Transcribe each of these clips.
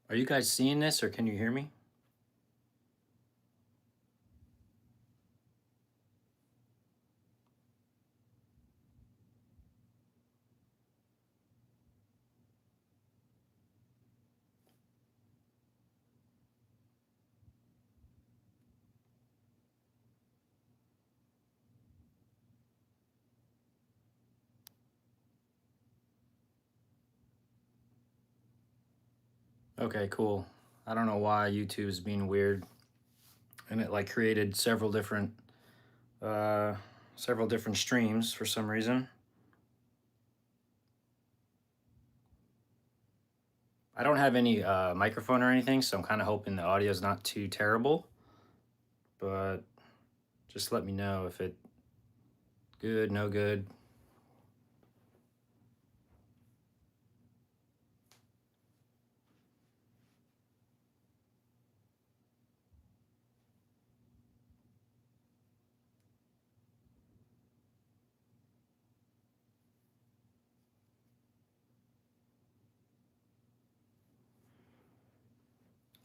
Are you guys seeing this or can you hear me? Okay, cool. I don't know why YouTube's being weird and it like created uh several different streams for some reason. I don't have any microphone or anything, so I'm kind of hoping the audio is not too terrible, but just let me know if it good, no good.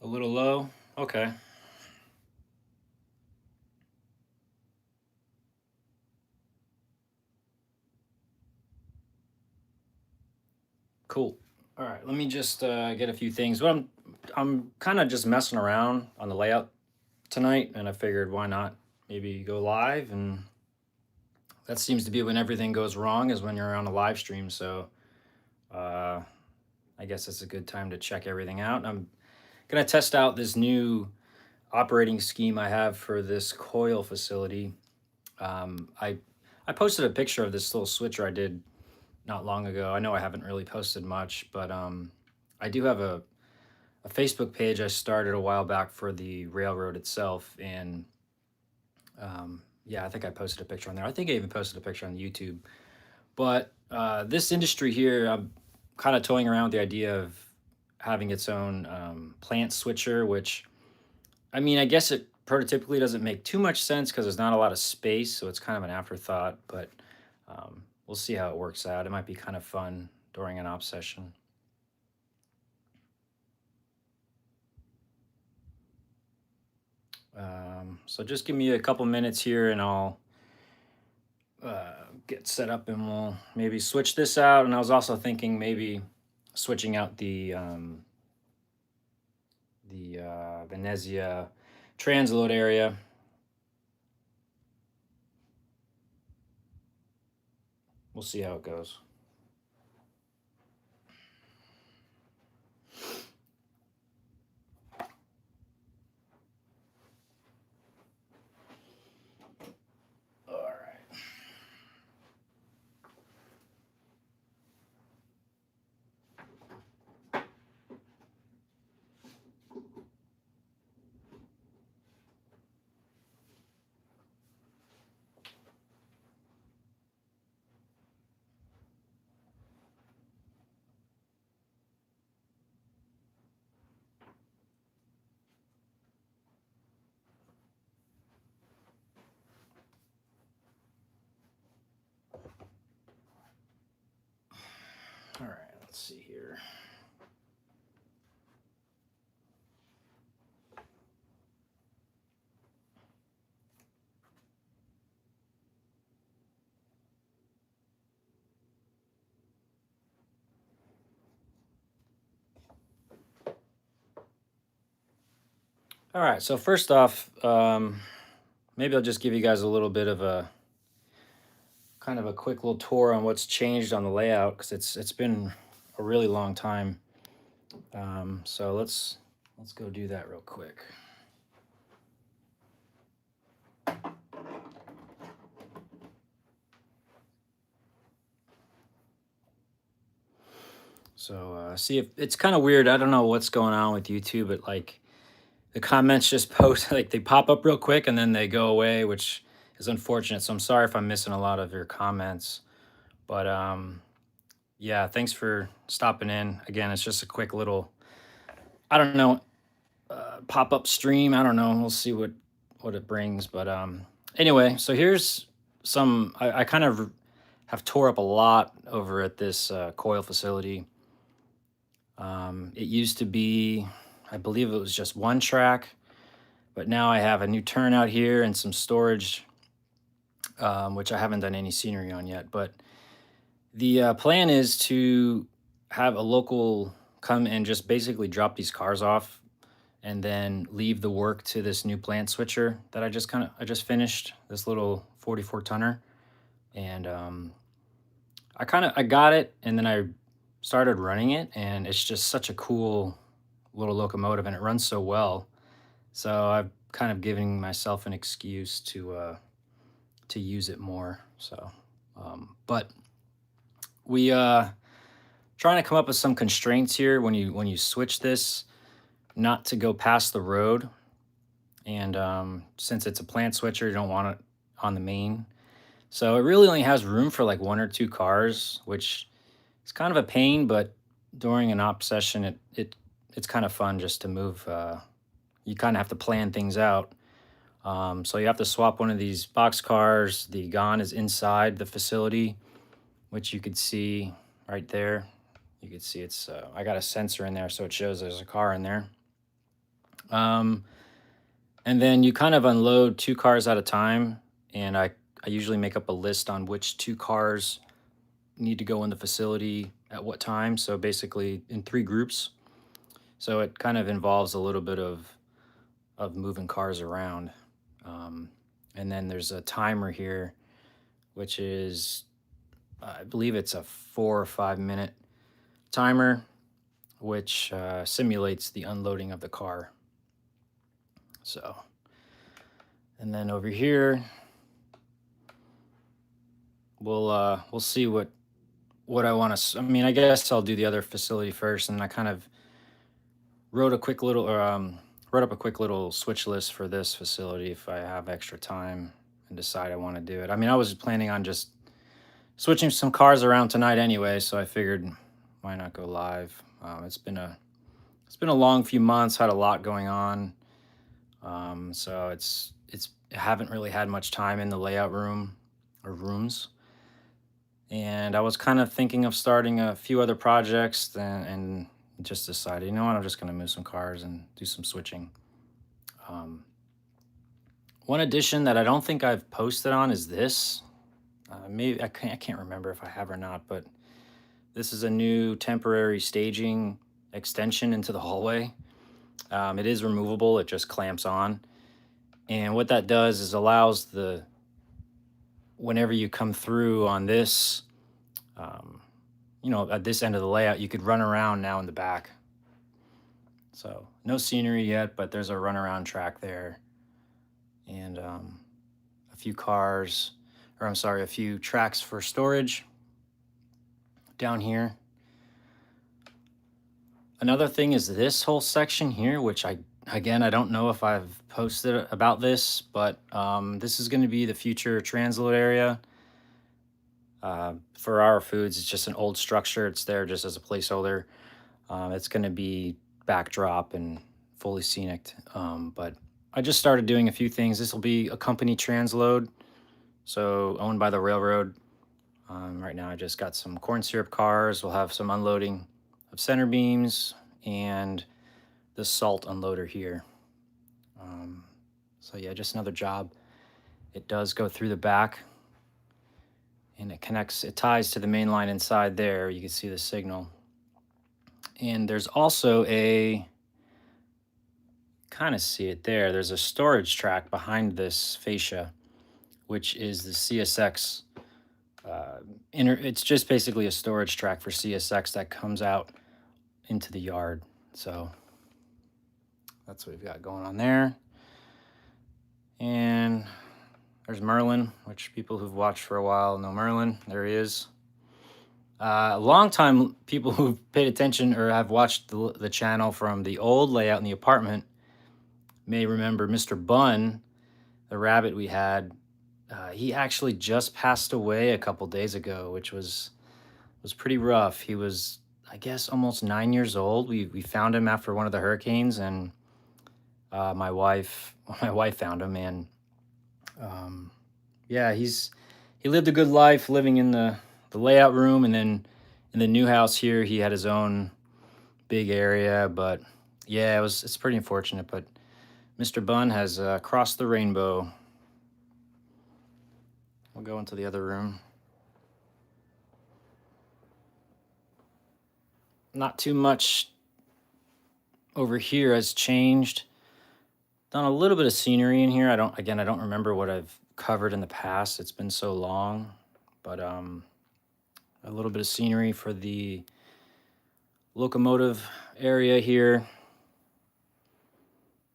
A little low. Okay. Cool. All right, let me just get a few things. Well, I'm kind of just messing around on the layout tonight, and I figured why not maybe go live, and that seems to be when everything goes wrong is when you're on a live stream. So uh, I guess it's a good time to check everything out. I'm gonna test out this new operating scheme I have for this coil facility. I posted a picture of this little switcher I did not long ago. I know I haven't really posted much, but I do have a Facebook page I started a while back for the railroad itself, and yeah, I think I posted a picture on there. I think I even posted a picture on YouTube. But this industry here, I'm kind of toying around with the idea of having its own plant switcher, which I mean, I guess it prototypically doesn't make too much sense because there's not a lot of space, so it's kind of an afterthought. But we'll see how it works out. It might be kind of fun during an op session. So just give me a couple minutes here, and I'll get set up, and we'll maybe switch this out. And I was also thinking maybe switching out the Venezia transload area. We'll see how it goes. All right. All right, let's see here. All right, so first off, maybe I'll just give you guys a little bit of a kind of a quick little tour on what's changed on the layout because it's been a really long time. So let's go do that real quick. So see if it's kind of weird. I don't know what's going on with YouTube, but like the comments just post like they pop up real quick and then they go away, which is unfortunate. So I'm sorry if I'm missing a lot of your comments. But yeah, thanks for stopping in. Again, it's just a quick little, I don't know, pop up stream. I don't know. We'll see what it brings. But anyway, so here's some. I kind of have tore up a lot over at this coil facility. It used to be, I believe it was just one track, but now I have a new turnout here and some storage, which I haven't done any scenery on yet. But the plan is to have a local come and just basically drop these cars off and then leave the work to this new plant switcher that I just finished, this little 44 tonner. And I got it, and then I started running it, and it's just such a cool little locomotive, and it runs so well. So I've kind of giving myself an excuse to use it more. So, but we trying to come up with some constraints here when you switch this, not to go past the road. And since it's a plant switcher, you don't want it on the main. So it really only has room for like one or two cars, which is kind of a pain. But during an op session, it's kind of fun just to move. You kind of have to plan things out. So you have to swap one of these box cars. The gon is inside the facility, which you could see right there. You can see it's, I got a sensor in there, so it shows there's a car in there. Um, and then you kind of unload two cars at a time. And I usually make up a list on which two cars need to go in the facility at what time. So basically in three groups. So it kind of involves a little bit of moving cars around. And then there's a timer here, which is, I believe it's a 4 or 5 minute timer, which simulates the unloading of the car. So, and then over here, we'll see what I want to. I mean, I guess I'll do the other facility first, and I kind of wrote a quick little, wrote up a quick little switch list for this facility if I have extra time and decide I want to do it. I mean, I was planning on just switching some cars around tonight anyway, so I figured why not go live. It's been a long few months, had a lot going on, so I haven't really had much time in the layout room or rooms. And I was kind of thinking of starting a few other projects and just decided, you know what, I'm just going to move some cars and do some switching. One addition that I don't think I've posted on is this. Maybe I can't remember if I have or not, but this is a new temporary staging extension into the hallway. It is removable, it just clamps on. And what that does is allows whenever you come through on this, at this end of the layout, you could run around now in the back. So no scenery yet, but there's a runaround track there. And a few cars, or I'm sorry, a few tracks for storage down here. Another thing is this whole section here, which I don't know if I've posted about this, but this is going to be the future transload area. For our foods, it's just an old structure. It's there just as a placeholder. It's going to be backdrop and fully scenic. But I just started doing a few things. This will be a company transload, so owned by the railroad. Right now I just got some corn syrup cars. We'll have some unloading of center beams and the salt unloader here. So yeah, just another job. It does go through the back, and it ties to the main line inside there. You can see the signal. And there's also kind of see it there. There's a storage track behind this fascia, which is the CSX. It's just basically a storage track for CSX that comes out into the yard. So that's what we've got going on there. And there's Merlin, which people who've watched for a while know Merlin. There he is. A long time people who've paid attention or have watched the channel from the old layout in the apartment may remember Mr. Bun, the rabbit we had. He actually just passed away a couple days ago, which was pretty rough. He was, I guess, almost 9 years old. We found him after one of the hurricanes, and my wife found him, and yeah, he lived a good life living in the layout room, and then in the new house here, he had his own big area, but yeah, it's pretty unfortunate. But Mr. Bunn has crossed the rainbow. We'll go into the other room. Not too much over here has changed. Done a little bit of scenery in here. I don't remember what I've covered in the past. It's been so long, but a little bit of scenery for the locomotive area here.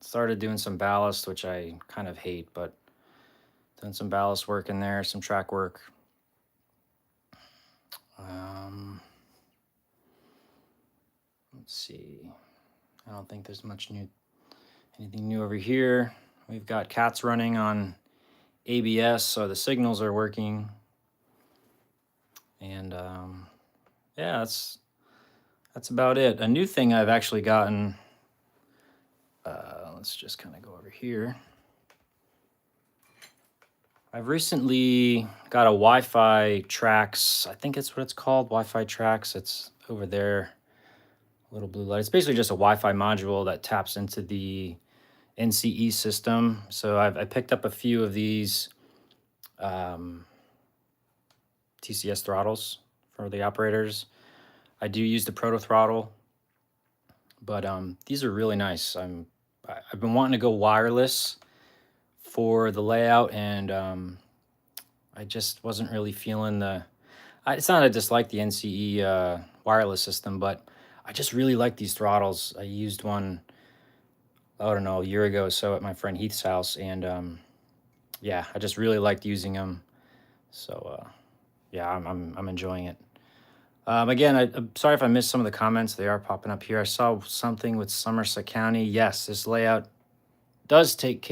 Started doing some ballast, which I kind of hate, but done some ballast work in there, some track work. Let's see. I don't think there's anything new over here. We've got cats running on ABS, so the signals are working. And yeah, that's about it. A new thing I've actually gotten, let's just kind of go over here. I've recently got a Wi-Fi Trax. I think that's what it's called, Wi-Fi Trax. It's over there, little blue light. It's basically just a Wi-Fi module that taps into the NCE system. So I picked up a few of these TCS throttles for the operators. I do use the Proto throttle, but these are really nice. I've been wanting to go wireless for the layout, and I just wasn't really feeling it's not I dislike the NCE wireless system, but I just really like these throttles. I used one, I don't know, a year ago or so at my friend Heath's house, and yeah, I just really liked using them. So yeah, I'm enjoying it. Again, I'm sorry if I missed some of the comments. They are popping up here. I saw something with Somerset County. Yes, this layout does take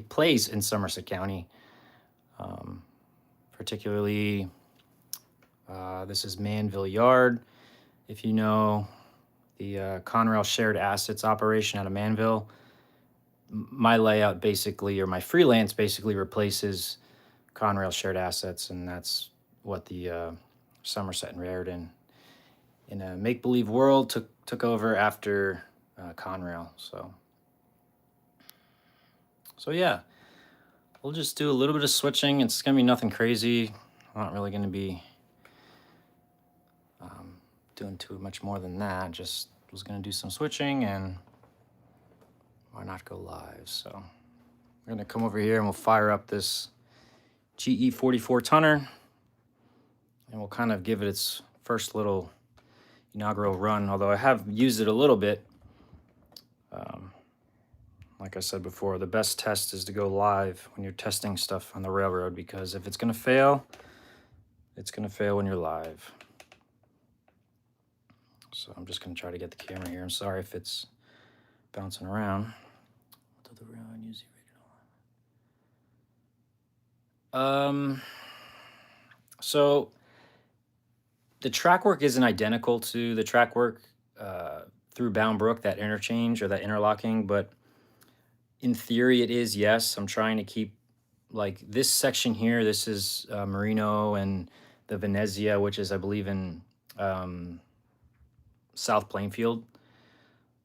place in Somerset County. Particularly, this is Manville Yard. If you know the Conrail Shared Assets operation out of Manville, my layout basically, or my freelance basically replaces Conrail Shared Assets, and that's what the Somerset and Raritan in a make-believe world took over after Conrail. So yeah, we'll just do a little bit of switching. It's gonna be nothing crazy. I'm not really gonna be doing too much more than that. Just was gonna do some switching, and why not go live? So we're gonna come over here and we'll fire up this GE 44 tonner, and we'll kind of give it its first little inaugural run, although I have used it a little bit. Like I said before, the best test is to go live when you're testing stuff on the railroad, because if it's going to fail, it's going to fail when you're live. So I'm just going to try to get the camera here. I'm sorry if it's bouncing around. So the track work isn't identical to the track work through Bound Brook, that interchange or that interlocking, but in theory it is, yes. I'm trying to keep, like, this section here, this is Marino and the Venezia, which is, I believe, in South Plainfield.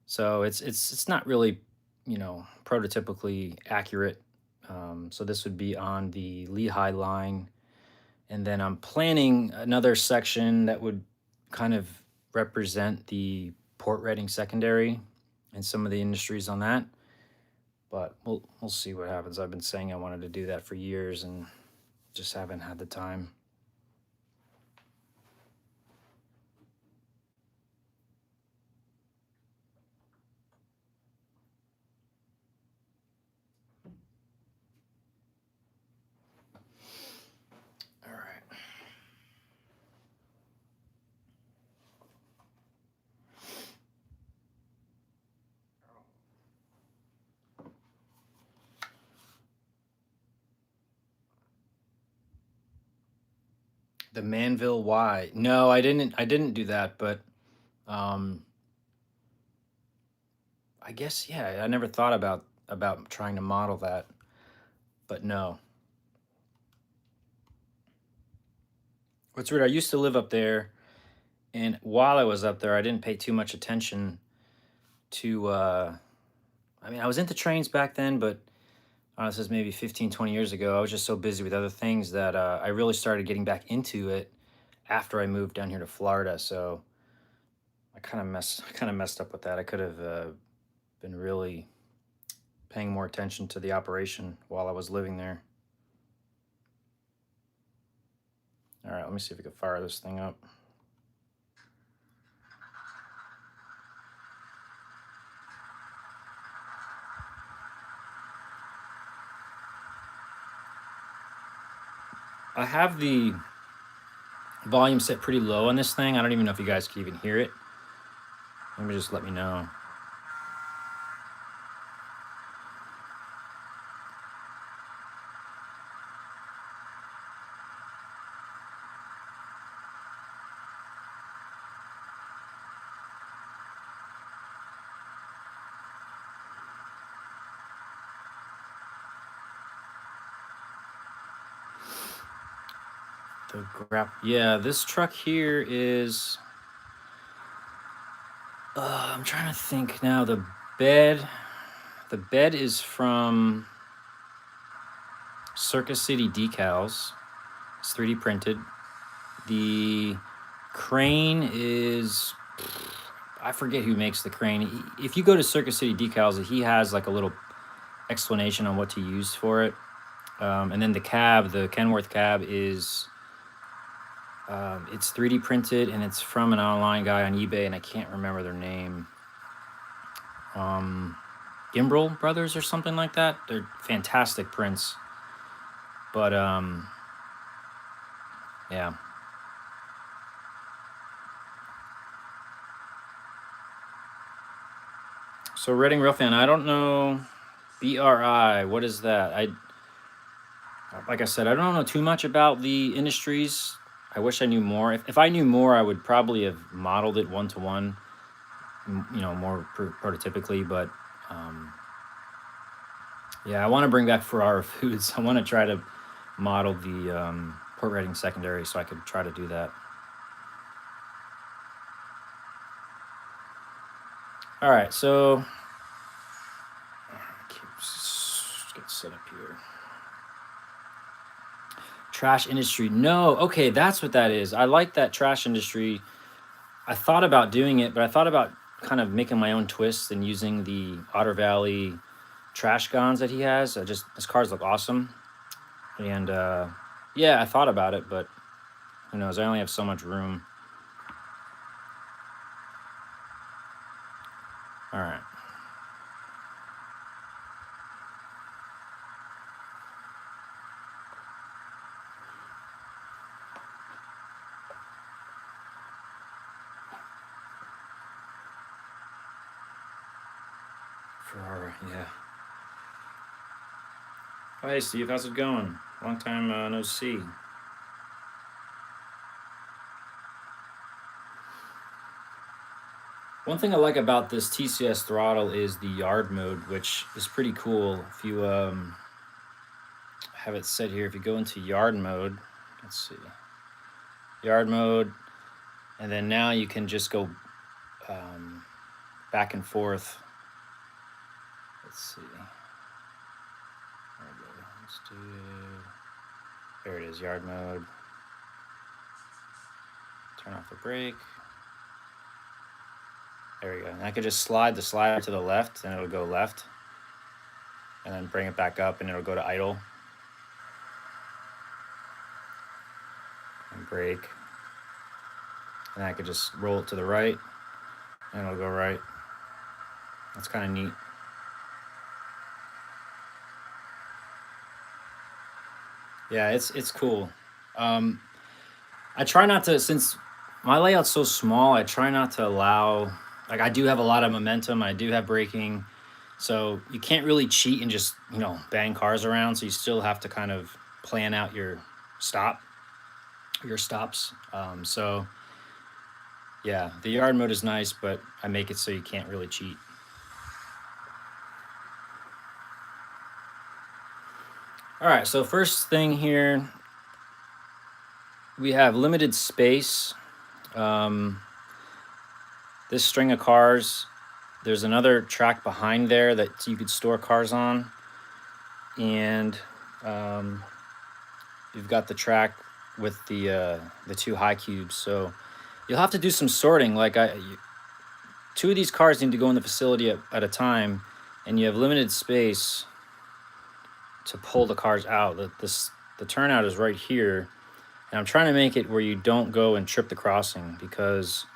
So it's not really, prototypically accurate. So this would be on the Lehigh line. And then I'm planning another section that would kind of represent the Port Reading secondary and some of the industries on that. But we'll see what happens. I've been saying I wanted to do that for years and just haven't had the time. All right. The Manville Y. No, I didn't do that, but I guess, yeah, I never thought about trying to model that, but no. What's weird, I used to live up there, And while I was up there, I didn't pay too much attention to, I mean, I was into trains back then, but this is maybe 15, 20 years ago. I was just so busy with other things that I really started getting back into it after I moved down here to Florida. So I kind of messed up with that. I could have been really paying more attention to the operation while I was living there. All right, let me see if we can fire this thing up. I have the volume set pretty low on this thing. I don't even know if you guys can even hear it. Let me know. Yeah, this truck here is. I'm trying to think now. Bed, the bed is from Circus City Decals. It's 3D printed. The crane is, I forget who makes the crane. If you go to Circus City Decals, he has like a little explanation on what to use for it. And then the cab, the Kenworth cab, is it's 3D printed, and it's from an online guy on eBay, and I can't remember their name. Gimbrel Brothers or something like that. They're fantastic prints. But yeah. So Reading Railfan, I don't know BRI. What is that? Like I said, I don't know too much about the industries. I wish I knew more. If I knew more, I would probably have modeled it one to one, more prototypically. But yeah, I want to bring back Ferrara Foods. I want to try to model the Port Reading secondary, so I could try to do that. All right, so let's get set up here. Trash industry. No, okay, that's what that is. I like that trash industry. I thought about doing it, but I thought about kind of making my own twists and using the Otter Valley trash guns that he has. His cars look awesome, and yeah, I thought about it, but who knows? I only have so much room. All right. Ferrara, yeah. Oh, hey, Steve, how's it going? Long time no see. One thing I like about this TCS throttle is the yard mode, which is pretty cool. If you have it set here, if you go into yard mode, let's see, yard mode, and then now you can just go back and forth. Let's see. Let's do. There it is, yard mode. Turn off the brake. There we go. And I could just slide the slider to the left, and it'll go left, and then bring it back up, and it'll go to idle. And brake. And I could just roll it to the right, and it'll go right. That's kind of neat. Yeah, it's cool. I try not to, since my layout's so small, I try not to allow, like, I do have a lot of momentum, I do have braking, so you can't really cheat and just, bang cars around, so you still have to kind of plan out your stops. So yeah, the yard mode is nice, but I make it so you can't really cheat. All right, so first thing here, we have limited space. This string of cars, there's another track behind there that you could store cars on, and um, you've got the track with the two high cubes. So you'll have to do some sorting. Two of these cars need to go in the facility at a time, and you have limited space to pull the cars out. The turnout is right here, and I'm trying to make it where you don't go and trip the crossing, because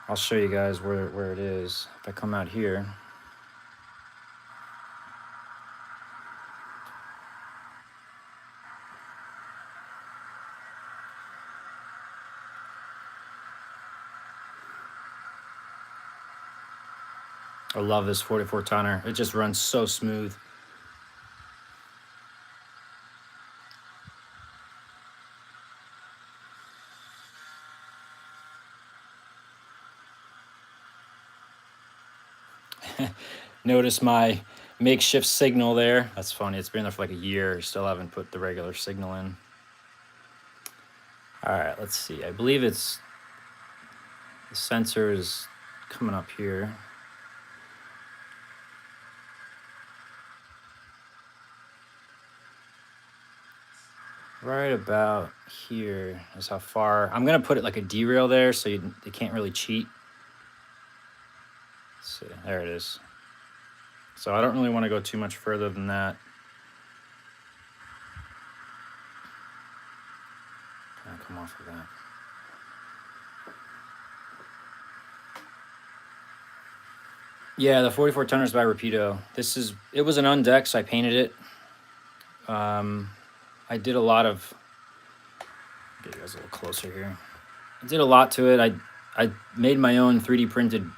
I'll show you guys where it is. If I come out here, I love this 44 tonner. It just runs so smooth. Notice my makeshift signal there. That's funny. It's been there for like a year. Still haven't put the regular signal in. All right, let's see. I believe the sensor is coming up here. Right about here is how far. I'm gonna put it like a derail there, so you can't really cheat. Let's see, there it is. So I don't really want to go too much further than that. Can I come off of that? Yeah, the 44 tonners by Rapido. It was an undeck, so I painted it. I did a lot of, get you guys a little closer here. I did a lot to it. I made my own 3D printed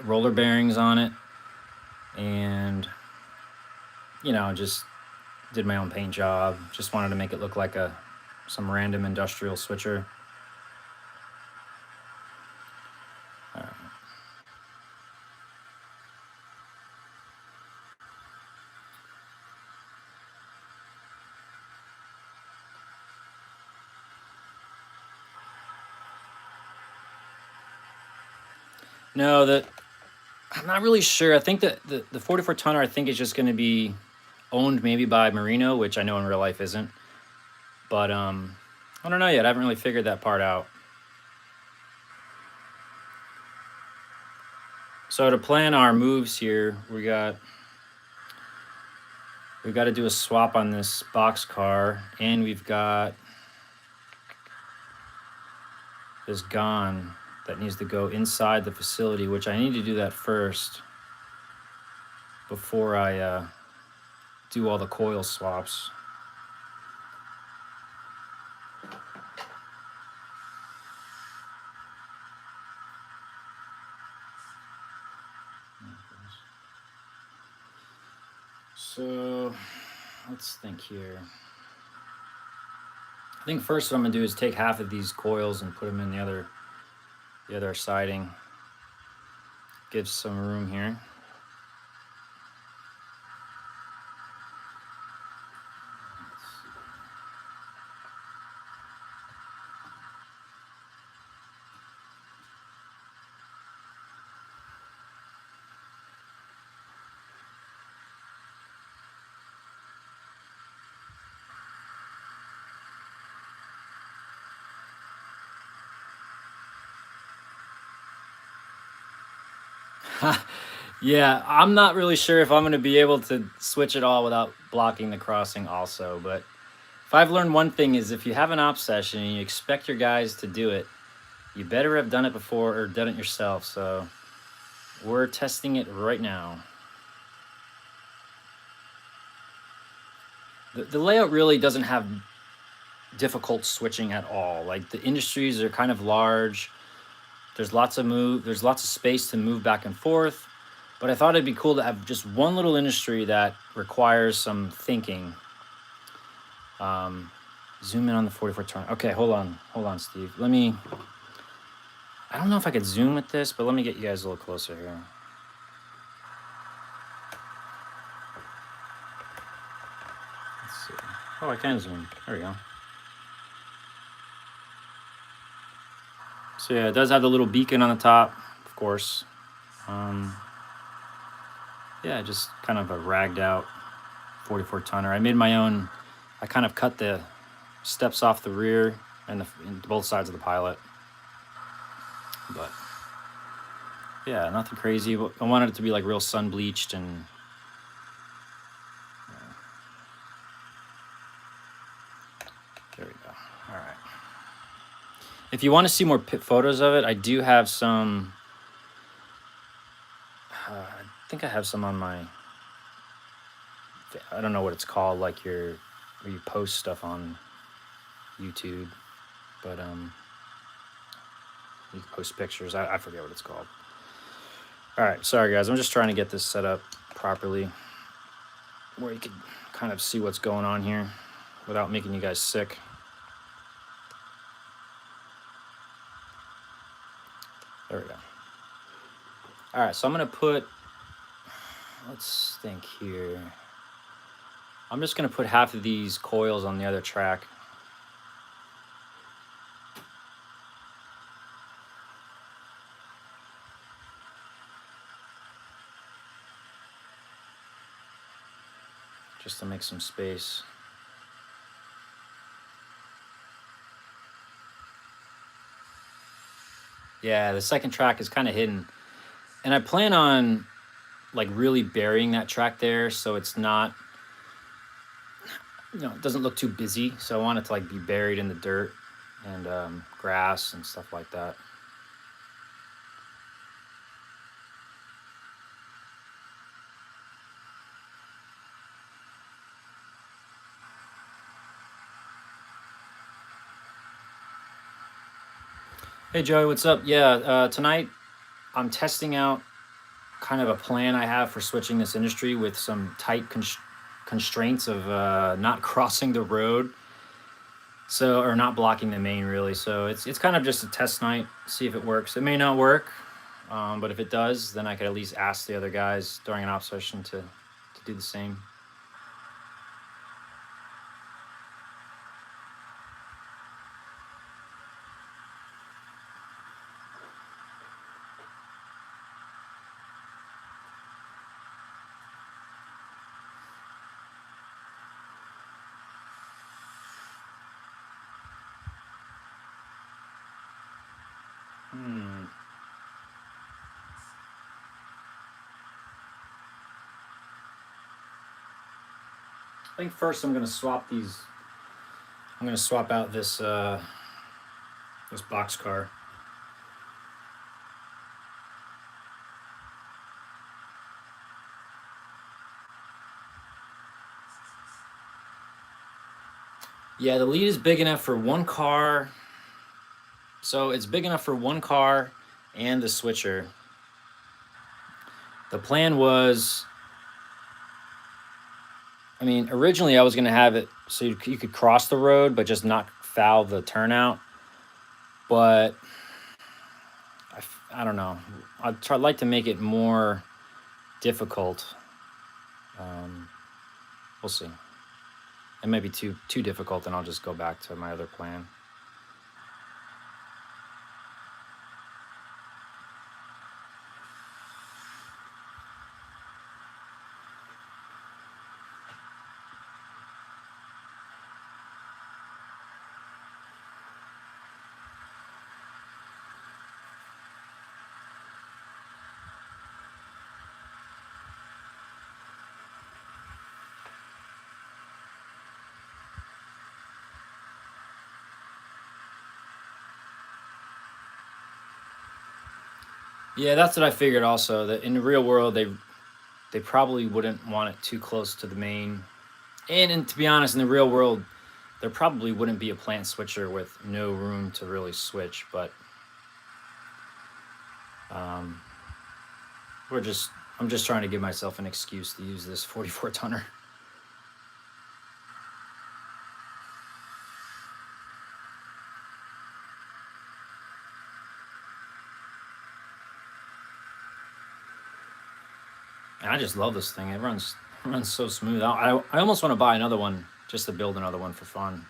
roller bearings on it, and just did my own paint job. Just wanted to make it look like some random industrial switcher. No, I'm not really sure. I think that the 44 tonner, I think, is just going to be owned maybe by Merino, which I know in real life isn't. But I don't know yet. I haven't really figured that part out. So to plan our moves here, we got to do a swap on this box car, and we've got this gon that needs to go inside the facility, which I need to do that first before I do all the coil swaps. So let's think here. I think first what I'm gonna do is take half of these coils and put them in the other siding. Gives some room here. Yeah, I'm not really sure if I'm going to be able to switch it all without blocking the crossing also, but if I've learned one thing is if you have an op session and you expect your guys to do it, you better have done it before or done it yourself. So we're testing it right now. The layout really doesn't have difficult switching at all. Like, the industries are kind of large. There's lots of space to move back and forth. But I thought it'd be cool to have just one little industry that requires some thinking. Zoom in on the 44 turn. Okay, hold on, Steve. I don't know if I could zoom with this, but let me get you guys a little closer here. Let's see. Oh, I can zoom. There we go. So yeah, it does have the little beacon on the top, of course. Yeah, just kind of a ragged out 44 tonner. I made my own. I kind of cut the steps off the rear and both sides of the pilot. But yeah, nothing crazy. I wanted it to be like real sun bleached and there we go. All right. If you want to see more photos of it, I do have some. I think I have some on my. I don't know what it's called, like where you post stuff on YouTube, but you can post pictures. I forget what it's called. All right, sorry guys, I'm just trying to get this set up properly, where you can kind of see what's going on here, without making you guys sick. There we go. All right, so I'm gonna put. Let's think here. I'm just gonna put half of these coils on the other track. Just to make some space. Yeah, the second track is kind of hidden. And I plan on like really burying that track there so it's not, it doesn't look too busy. So I want it to like be buried in the dirt and grass and stuff like that. Hey Joey, what's up? Yeah, tonight I'm testing out kind of a plan I have for switching this industry with some tight constraints of not crossing the road, so or not blocking the main really. So it's kind of just a test night, see if it works. It may not work, but if it does, then I could at least ask the other guys during an op session to do the same. I think first I'm gonna swap these. I'm gonna swap out this this box car. Yeah, the lead is big enough for one car. So it's big enough for one car and the switcher. The plan was, I mean, originally I was going to have it so you could cross the road, but just not foul the turnout. But I don't know. I'd like to make it more difficult. We'll see. It may be too difficult, and I'll just go back to my other plan. Yeah, that's what I figured also, that in the real world they probably wouldn't want it too close to the main. And to be honest, in the real world, there probably wouldn't be a plant switcher with no room to really switch, but I'm just trying to give myself an excuse to use this 44 tonner. And I just love this thing. It runs so smooth. I almost want to buy another one just to build another one for fun.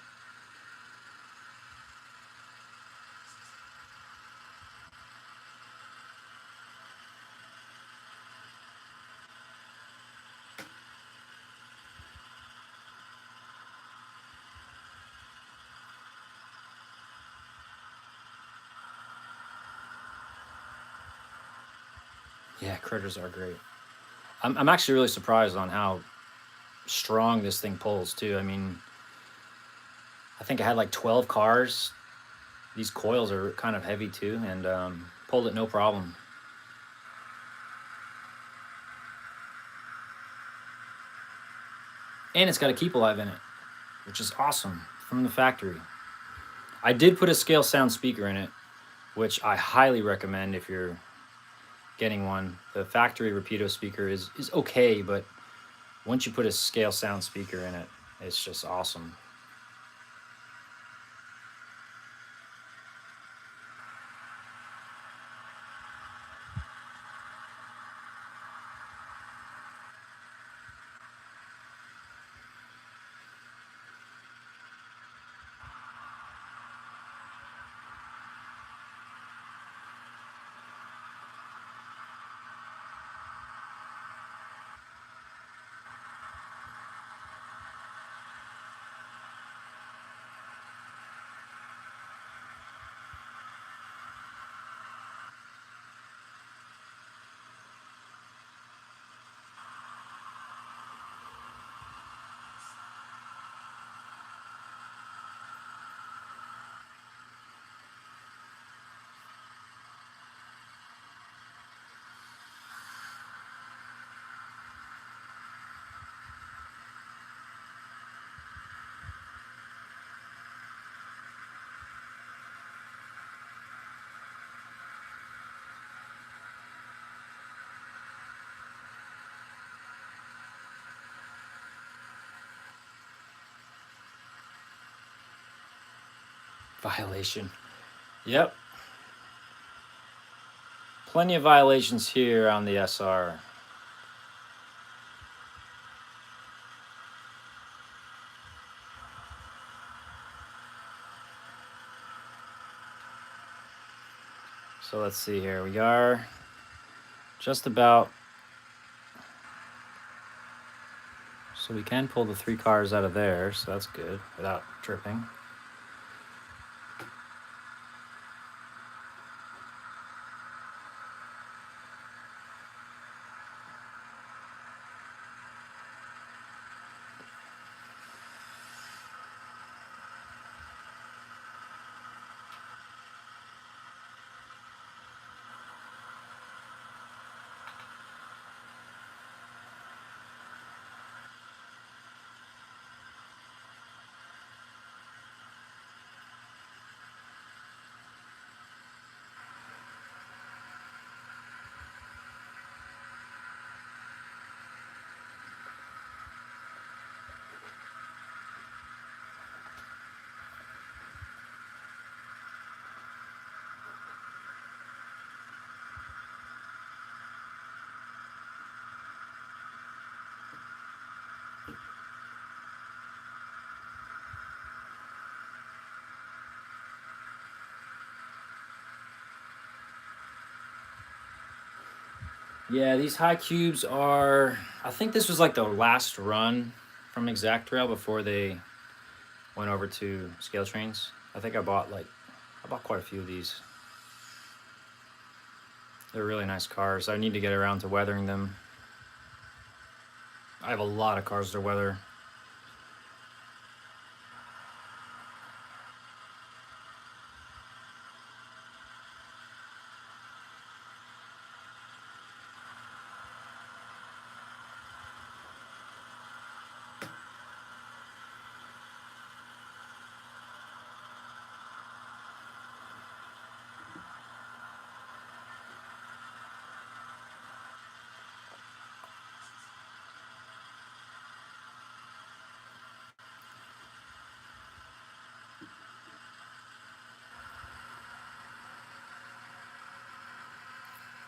Yeah, critters are great. I'm actually really surprised on how strong this thing pulls too. I mean, I think I had like 12 cars. These coils are kind of heavy too, and pulled it no problem. And it's got a keep alive in it, which is awesome from the factory. I did put a scale sound speaker in it, which I highly recommend if you're getting one. The factory Rapido speaker is okay, but once you put a scale sound speaker in it, it's just awesome. Violation. Yep. Plenty of violations here on the SR. So let's see here. We are just about. So we can pull the 3 cars out of there, so that's good without tripping. Yeah, these high cubes are. I think this was like the last run from Exact Trail before they went over to scale trains. I think I bought quite a few of these. They're really nice cars. I need to get around to weathering them. I have a lot of cars to weather.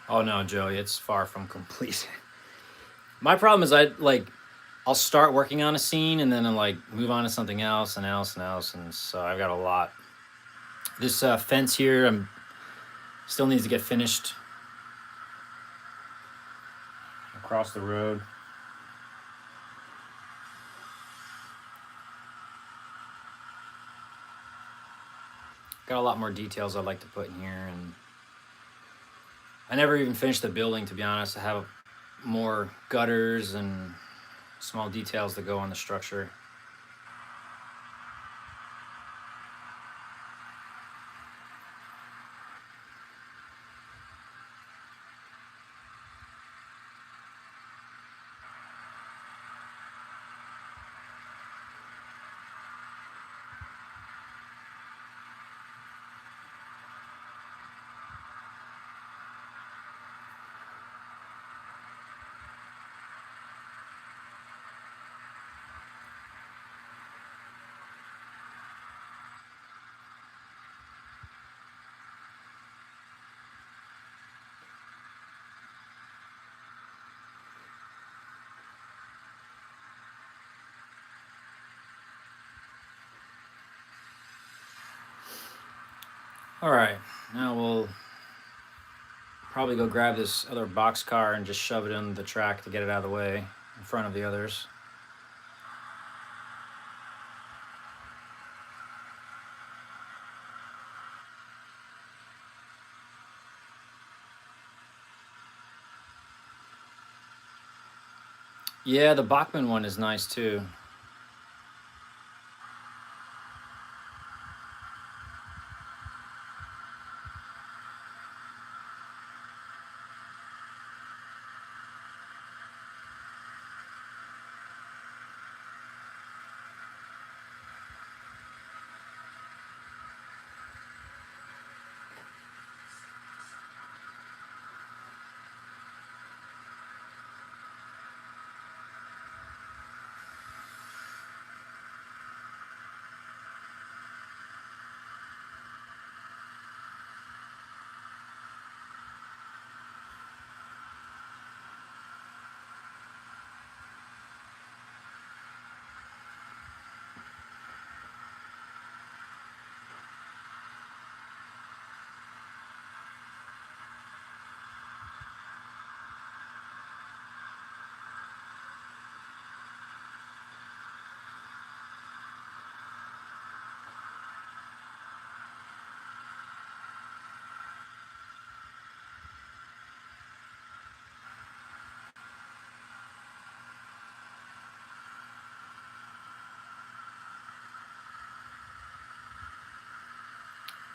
Oh no, Joey, it's far from complete. My problem is I'll start working on a scene and then I like move on to something else and else and else, and so I've got a lot. This fence here, still needs to get finished across the road. Got a lot more details I'd like to put in here, and I never even finished the building, to be honest. I have more gutters and small details that go on the structure. All right, now we'll probably go grab this other box car and just shove it in the track to get it out of the way in front of the others. Yeah, the Bachman one is nice too.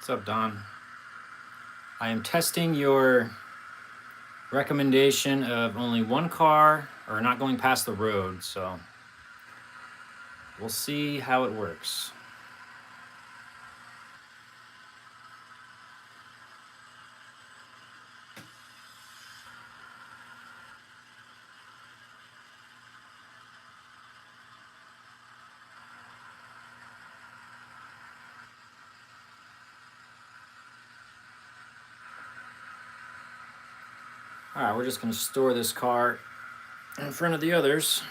What's up, Don? I am testing your recommendation of only one car or not going past the road, so we'll see how it works. All right, we're just going to store this car in front of the others.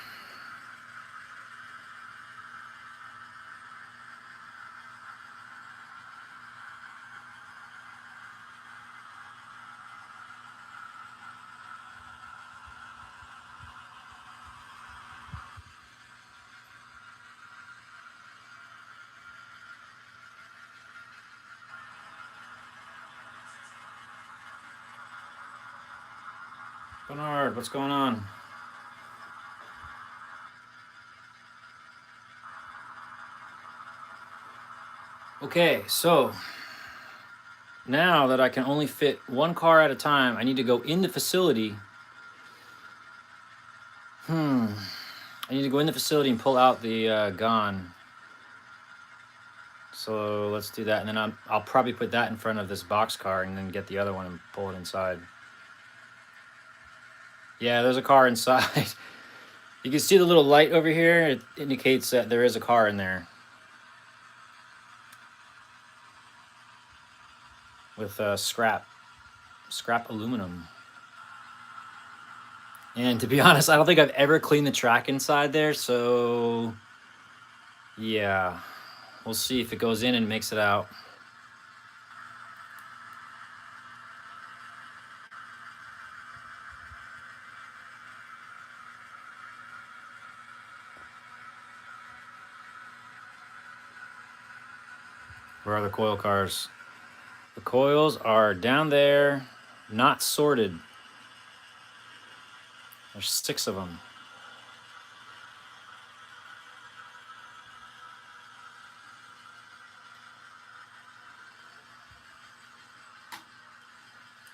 Bernard, what's going on? Okay, so now that I can only fit one car at a time, I need to go in the facility. I need to go in the facility and pull out the gun. So let's do that, and then I'll probably put that in front of this box car and then get the other one and pull it inside. Yeah, there's a car inside. You can see the little light over here. It indicates that there is a car in there with scrap aluminum. And to be honest, I don't think I've ever cleaned the track inside there, so yeah, we'll see if it goes in and makes it out. Where are the coil cars? The coils are down there not sorted. There's 6 of them.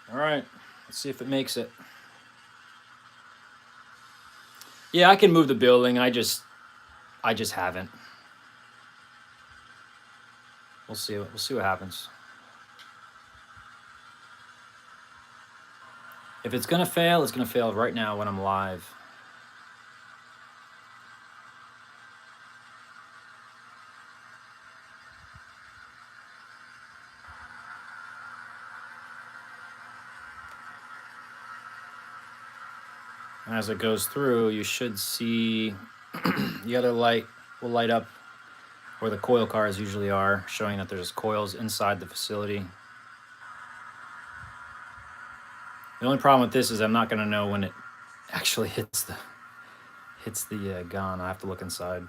All right, let's see if it makes it. Yeah, I can move the building. I just haven't. We'll see. We'll see what happens. If it's gonna fail, it's gonna fail right now when I'm live. And as it goes through, you should see the other light will light up where the coil cars usually are, showing that there's coils inside the facility. The only problem with this is I'm not going to know when it actually hits the gun. I have to look inside.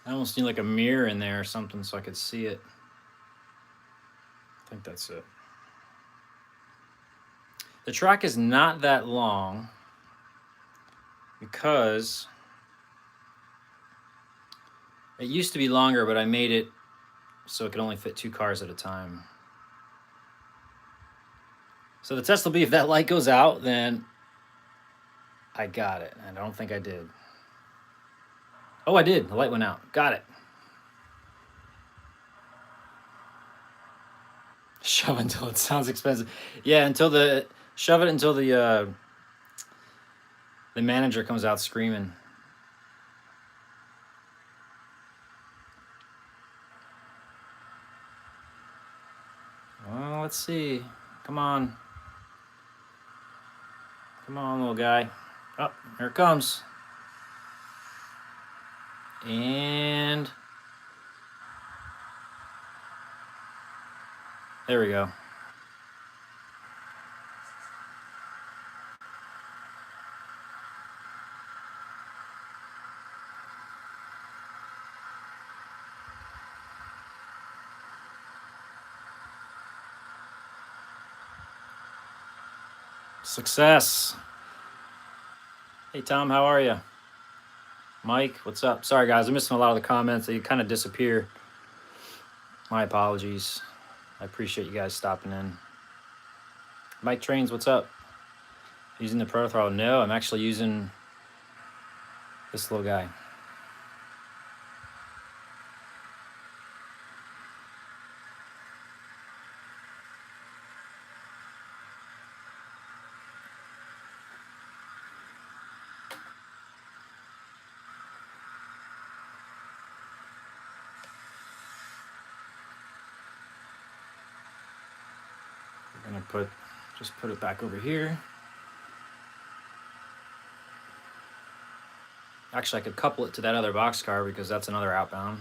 I almost need like a mirror in there or something so I could see it. I think that's it. The track is not that long because it used to be longer, but I made it so it could only fit 2 cars at a time. So the test will be if that light goes out, then I got it. And I don't think I did. Oh, I did. The light went out. Got it. Shove until it sounds expensive. Yeah, shove it until the manager comes out screaming. Well, let's see. Come on. Come on, little guy. Oh, here it comes. And there we go. Success. Hey, Tom, how are you? Mike, what's up? Sorry, guys, I'm missing a lot of the comments. They kind of disappear. My apologies. I appreciate you guys stopping in. Mike Trains, what's up? Using the Pro Throttle? No, I'm actually using this little guy. I'm gonna just put it back over here. Actually, I could couple it to that other boxcar because that's another outbound.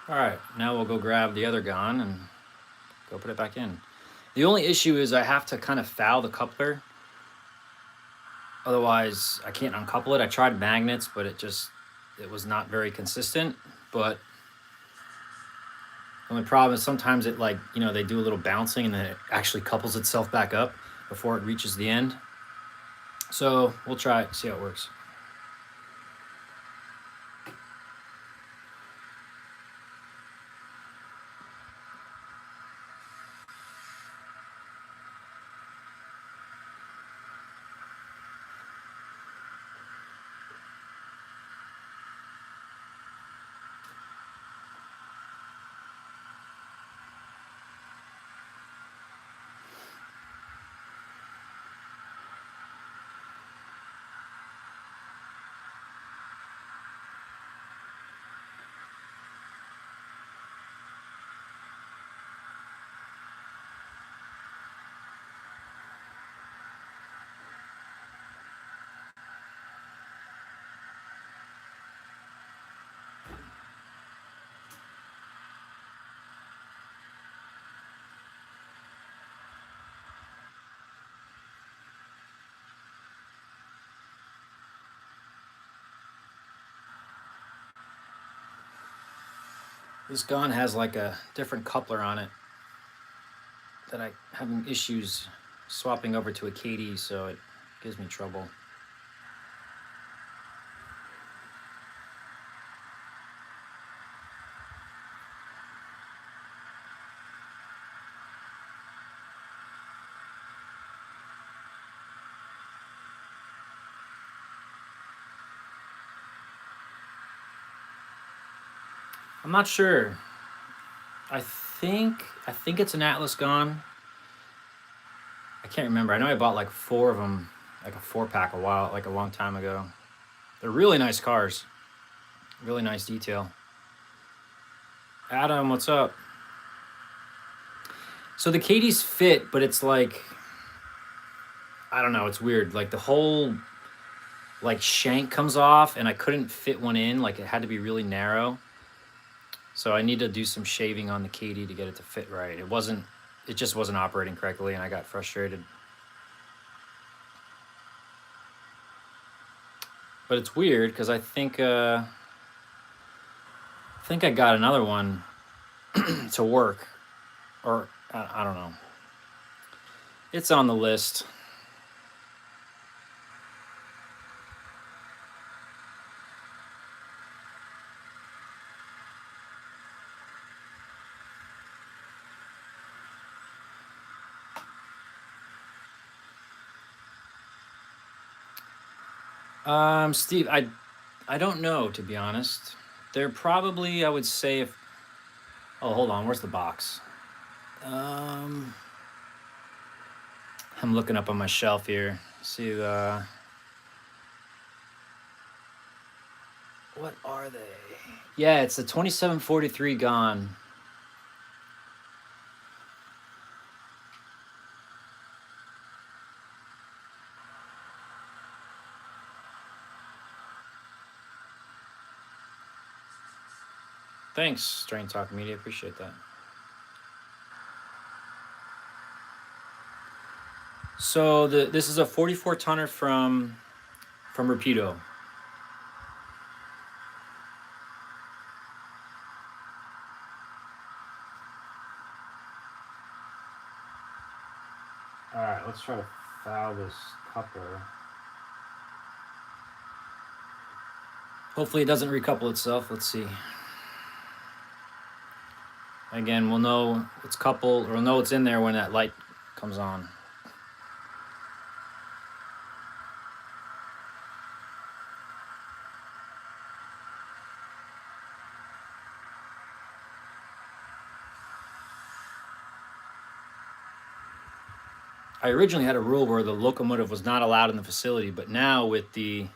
All right, now we'll go grab the other gun and go put it back in. The only issue is I have to kind of foul the coupler. Otherwise, I can't uncouple it. I tried magnets, but it was not very consistent. But the only problem is sometimes it, like, they do a little bouncing and then it actually couples itself back up before it reaches the end. So we'll try it, see how it works. This gun has like a different coupler on it that I having issues swapping over to a KD, so it gives me trouble. I'm not sure. I think it's an Atlas gun. I can't remember. I know I bought like 4 of them, like a 4-pack a long time ago. They're really nice cars. Really nice detail. Adam, what's up? So the KD's fit, but it's like, I don't know, it's weird. Like the whole like shank comes off and I couldn't fit one in, like it had to be really narrow. So I need to do some shaving on the KD to get it to fit right. It just wasn't operating correctly and I got frustrated. But it's weird because I think I got another one to work, or I don't know. It's on the list. Steve, I don't know, to be honest. They're probably, I would say, if. Oh, hold on. Where's the box? I'm looking up on my shelf here. See, what are they? Yeah, it's the 2743 Gone. Thanks, Strain Talk Media. Appreciate that. So this is a 44 tonner from Rapido. All right, let's try to foul this coupler. Hopefully it doesn't recouple itself. Let's see. Again, we'll know it's coupled, or we'll know it's in there when that light comes on. I originally had a rule where the locomotive was not allowed in the facility, but now with the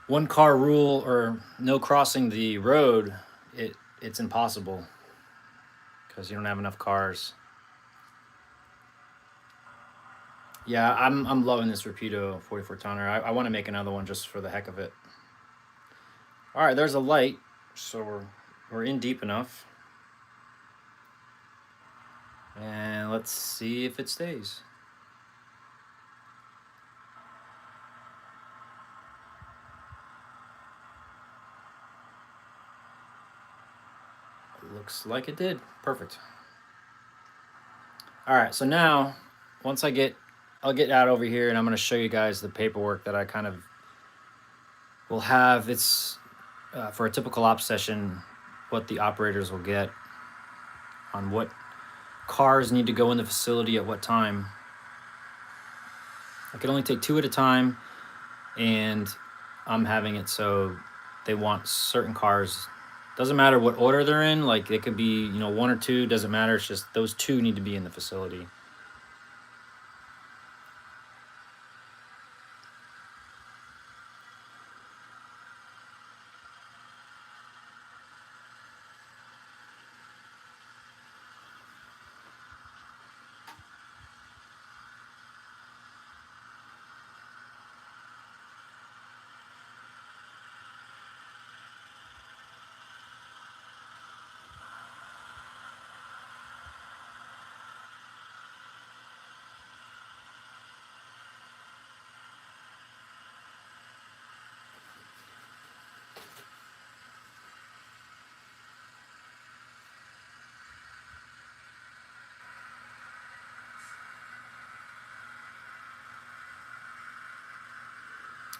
1-car rule or no crossing the road, it's impossible because you don't have enough cars. Yeah, I'm loving this Rapido 44 tonner. I want to make another one just for the heck of it. All right, there's a light, so we're in deep enough. And let's see if it stays. Looks like it did. Perfect. All right, so now once I'll get out over here and I'm going to show you guys the paperwork that I kind of will have. It's for a typical op session, what the operators will get on what cars need to go in the facility at what time. I can only take 2 at a time, and I'm having it so they want certain cars. Doesn't matter what order they're in. Like it could be 1 or 2. Doesn't matter. It's just those 2 need to be in the facility.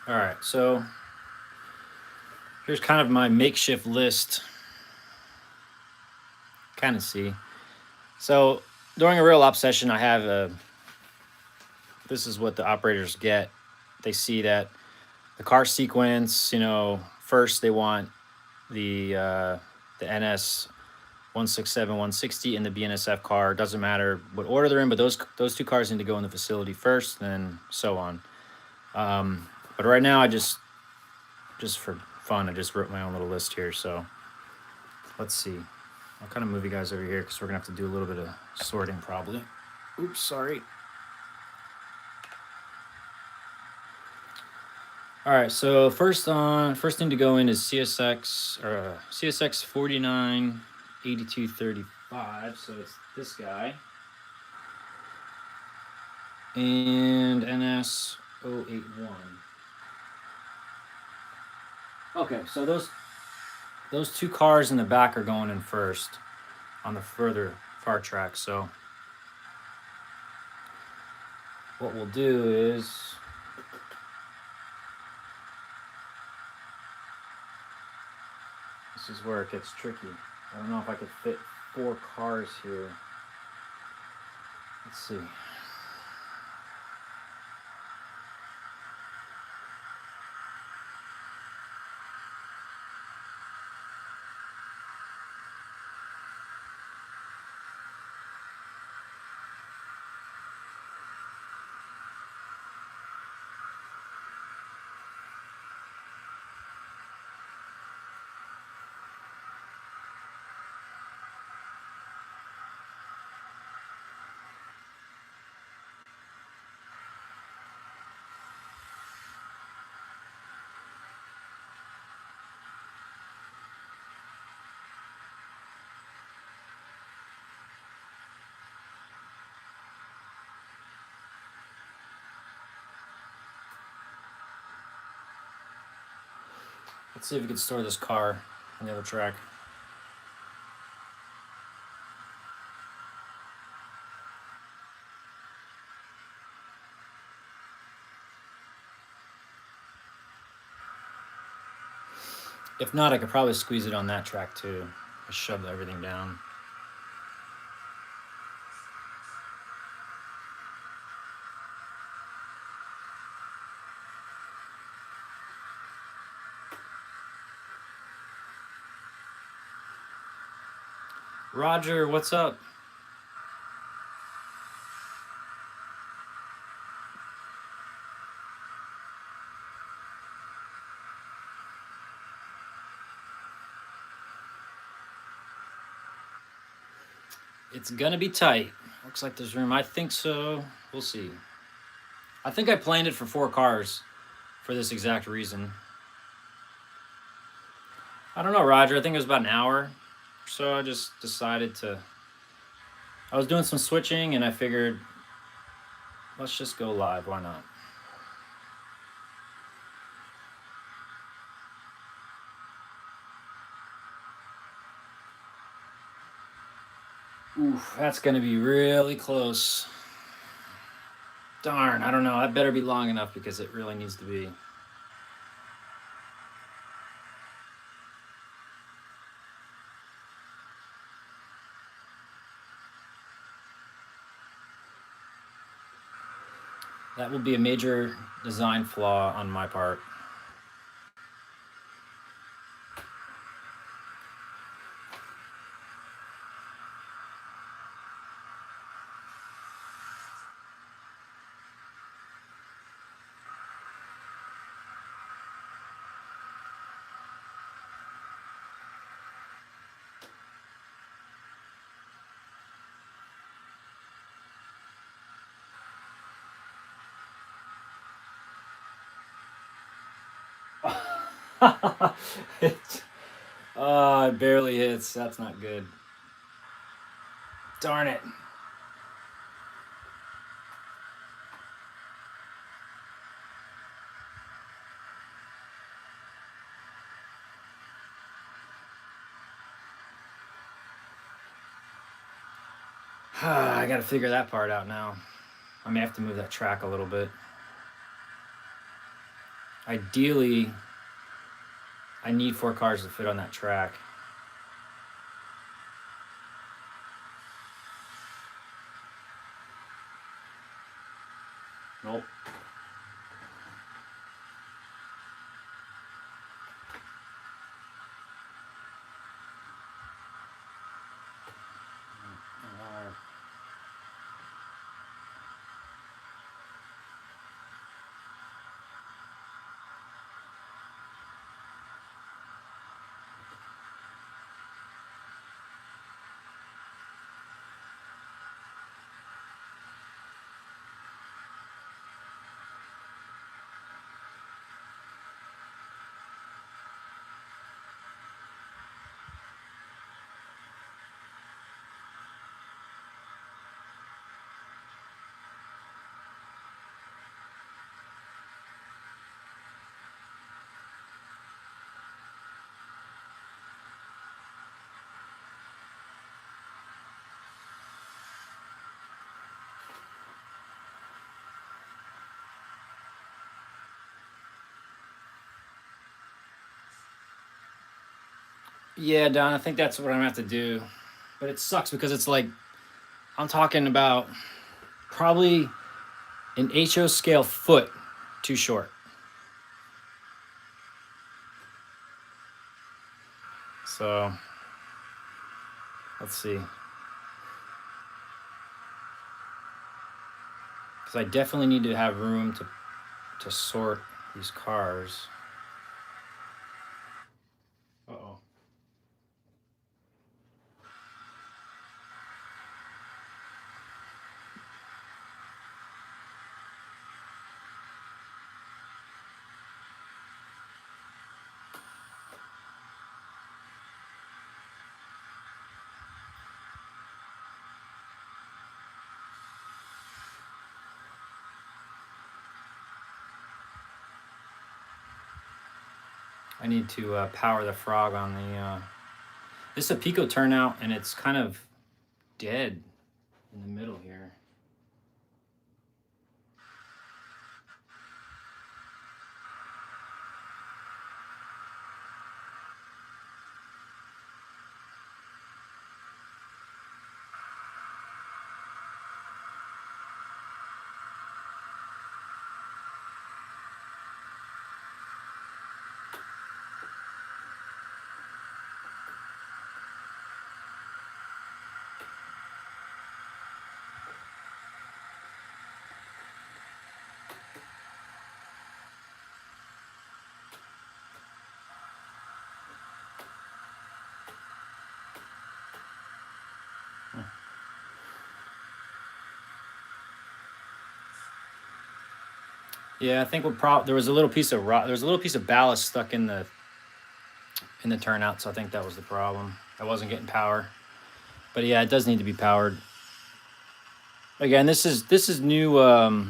All right, so here's kind of my makeshift list. Kind of see. So during a real op session, I have this is what the operators get. They see that the car sequence, first they want the NS 167, 160 and the BNSF car. Doesn't matter what order they're in, but those 2 cars need to go in the facility first, then so on. But right now, I just for fun, I just wrote my own little list here. So let's see. I'll kind of move you guys over here because we're gonna have to do a little bit of sorting probably. Oops, sorry. All right, so first thing to go in is CSX 498235. So it's this guy. And NS 081. Okay, so those 2 cars in the back are going in first on the far track. So what we'll do is this is where it gets tricky. I don't know if I could fit 4 cars here. Let's see. Let's see if we can store this car on the other track. If not, I could probably squeeze it on that track too. Just shove everything down. Roger, what's up? It's gonna be tight. Looks like there's room. I think so. We'll see. I think I planned it for 4 cars for this exact reason. I don't know, Roger. I think it was about an hour or so. I just decided to. I was doing some switching and I figured, let's just go live. Why not? Oof, that's going to be really close. Darn, I don't know. That better be long enough because it really needs to be. That will be a major design flaw on my part. it, it barely hits. That's not good. Darn it. I got to figure that part out now. I may have to move that track a little bit. Ideally, I need 4 cars to fit on that track. Nope. Yeah, Don, I think that's what I'm gonna have to do. But it sucks because it's like I'm talking about probably an HO scale foot too short. So let's see. Because I definitely need to have room to sort these cars. Uh-oh. I need to power the frog on the. This is a Pico turnout, and it's kind of dead in the middle here. Yeah, I think there was a little piece of rock. There was a little piece of ballast stuck in in the turnout, so I think that was the problem. I wasn't getting power. But yeah, it does need to be powered. Again, this is new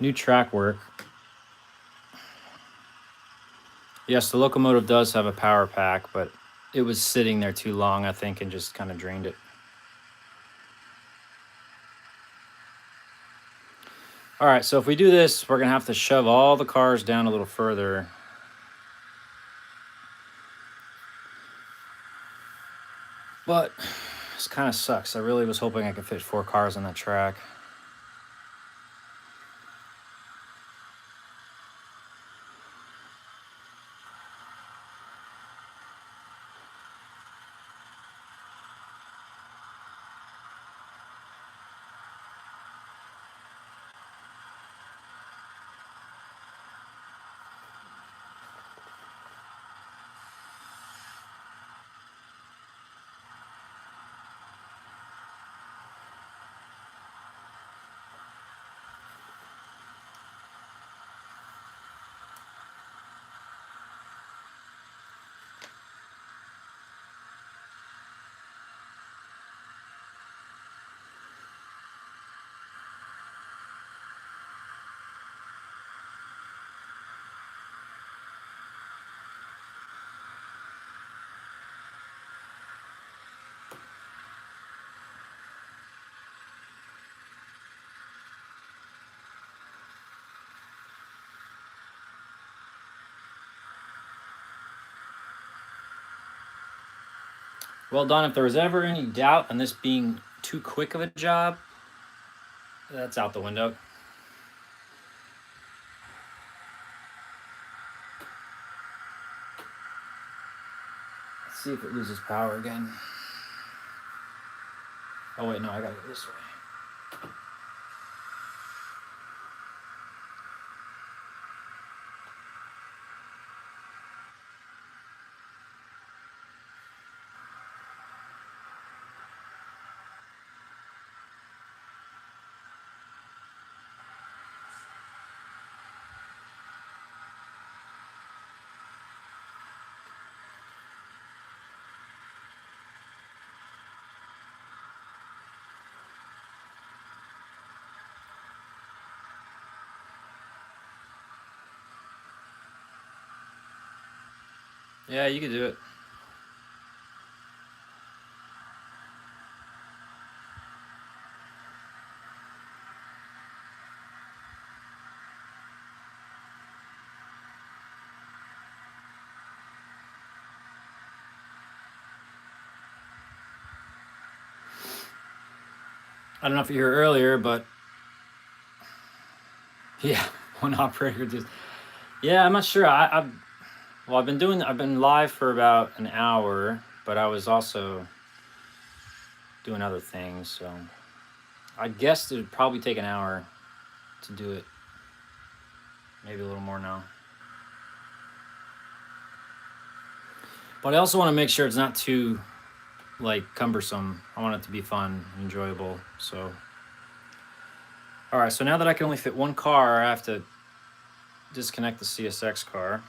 new track work. Yes, the locomotive does have a power pack, but it was sitting there too long, I think, and just kind of drained it. All right, so if we do this, we're gonna have to shove all the cars down a little further. But this kind of sucks. I really was hoping I could fit 4 cars on that track. Well done. If there was ever any doubt on this being too quick of a job, that's out the window. Let's see if it loses power again. Oh wait, no, I gotta go this way. Yeah, you could do it. I don't know if you heard earlier, but yeah, one operator just. Yeah, I'm not sure. I've been live for about an hour, but I was also doing other things, so I guess it would probably take an hour to do it. Maybe a little more now. But I also want to make sure it's not too like cumbersome. I want it to be fun, enjoyable. So all right, so now that I can only fit 1 car, I have to disconnect the CSX car.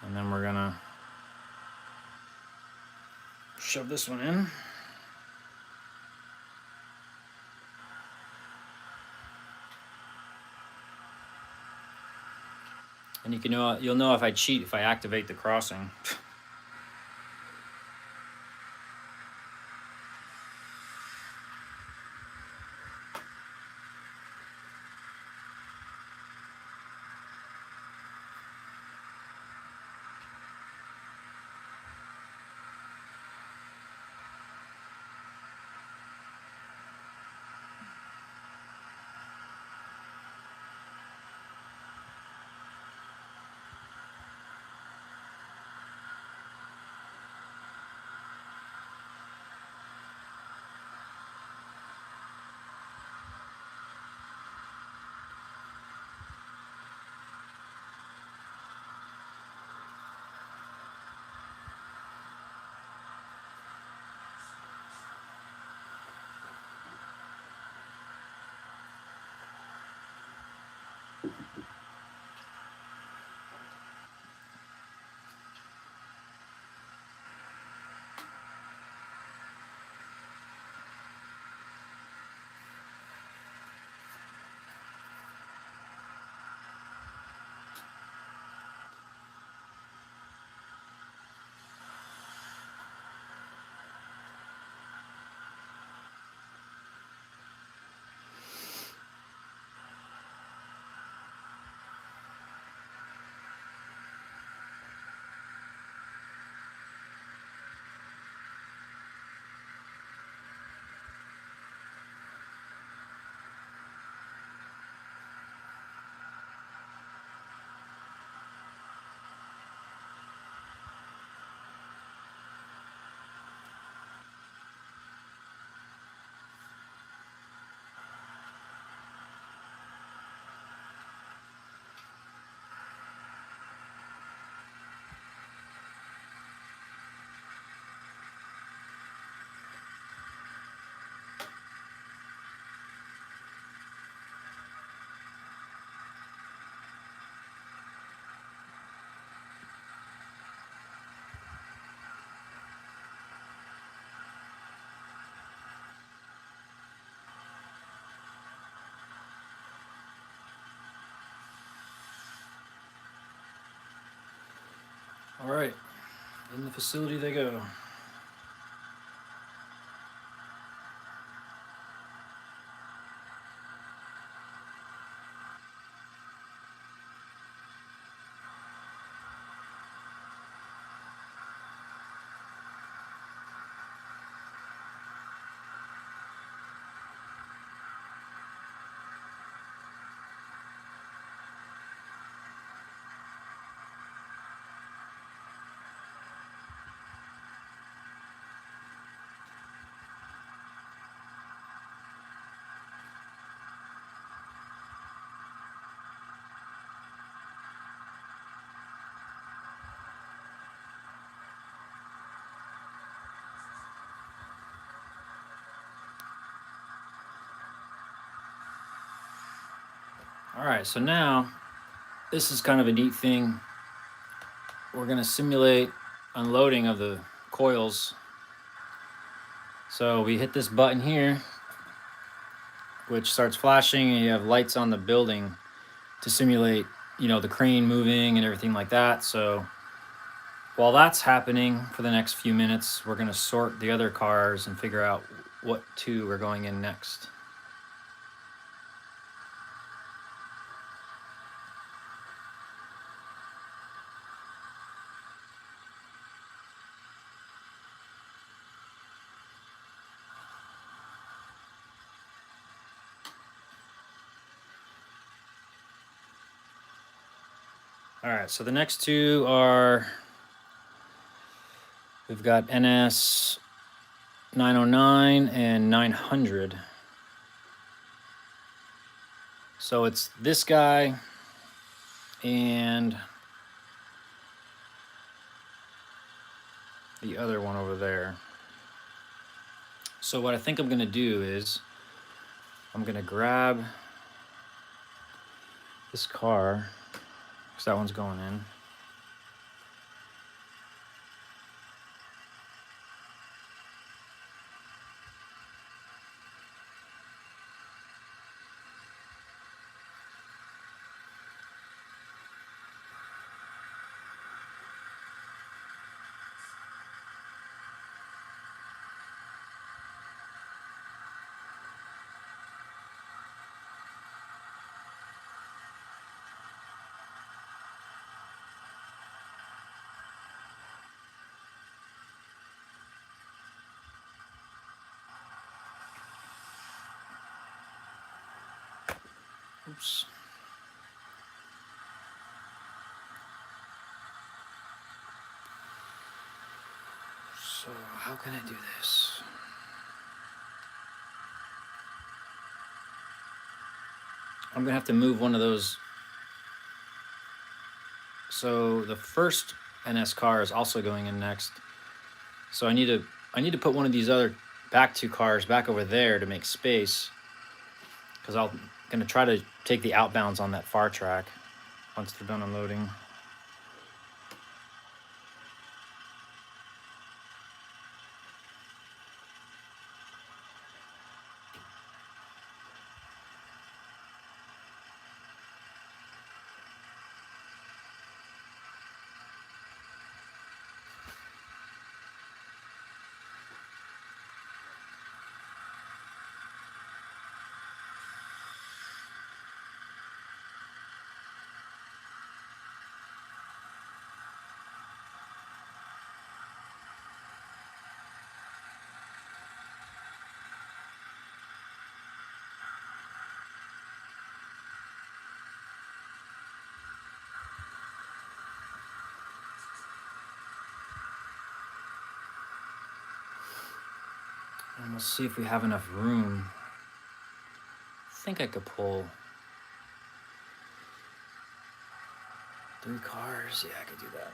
And then we're gonna shove this one in. And you'll know if I cheat if I activate the crossing. All right, in the facility they go. All right, so now this is kind of a neat thing. We're gonna simulate unloading of the coils. So we hit this button here, which starts flashing, and you have lights on the building to simulate, you know, the crane moving and everything like that. So while that's happening for the next few minutes, we're gonna sort the other cars and figure out what two are going in next. All right, so the next two are, we've got NS 909 and 900. So it's this guy and the other one over there. So what I think I'm gonna do is I'm gonna grab this car, because that one's going in. Oops. So how can I do this? I'm gonna have to move one of those. So the first NS car is also going in next. So I need to put one of these other back two cars back over there to make space, because Gonna try to take the outbounds on that far track once they're done unloading. And we'll see if we have enough room. I think I could pull 3 cars. Yeah, I could do that.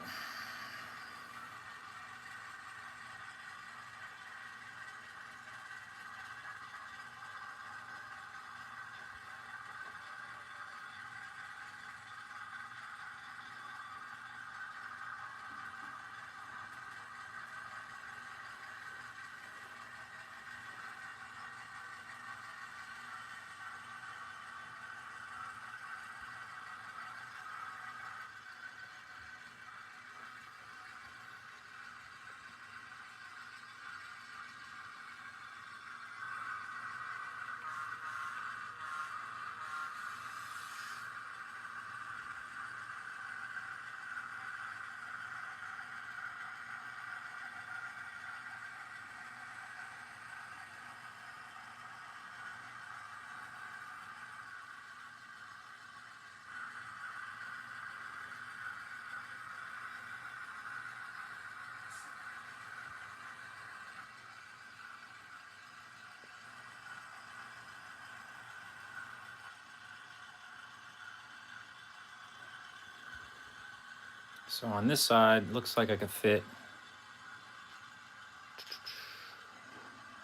So on this side, looks like I could fit.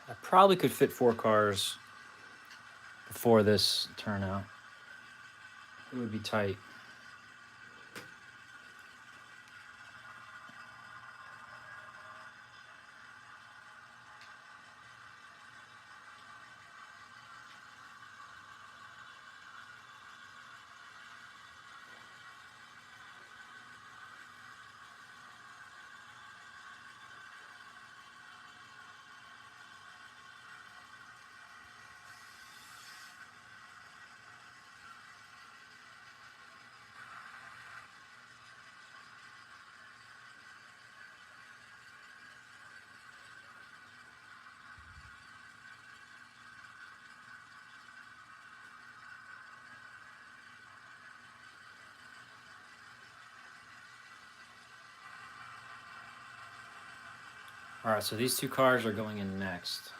I probably could fit 4 cars before this turnout. It would be tight. All right, so these 2 cars are going in next.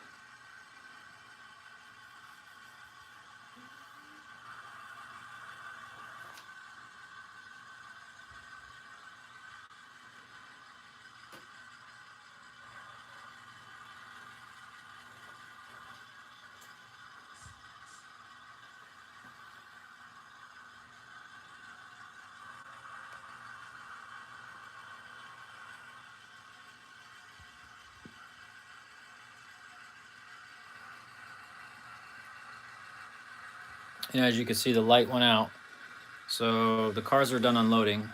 And as you can see, the light went out. So the cars are done unloading.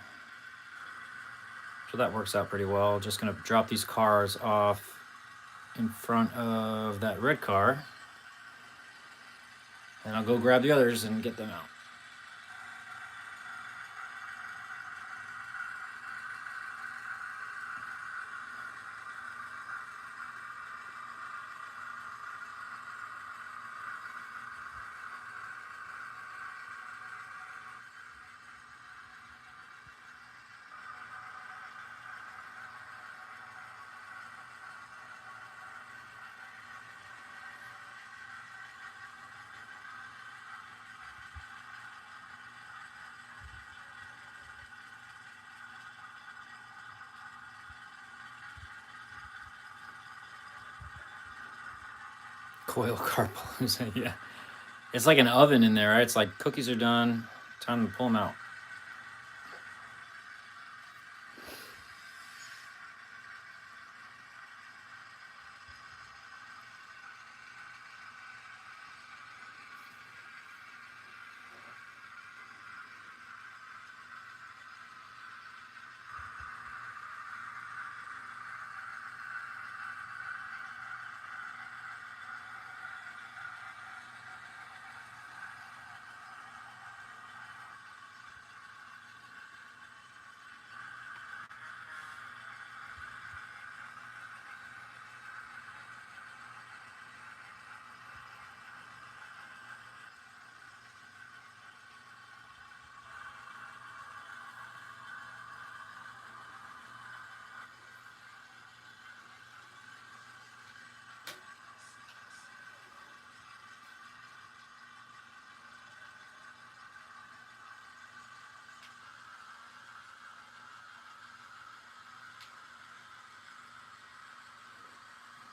So that works out pretty well. Just gonna drop these cars off in front of that red car. And I'll go grab the others and get them out. Coil carpools, yeah. It's like an oven in there, right? It's like cookies are done. Time to pull them out.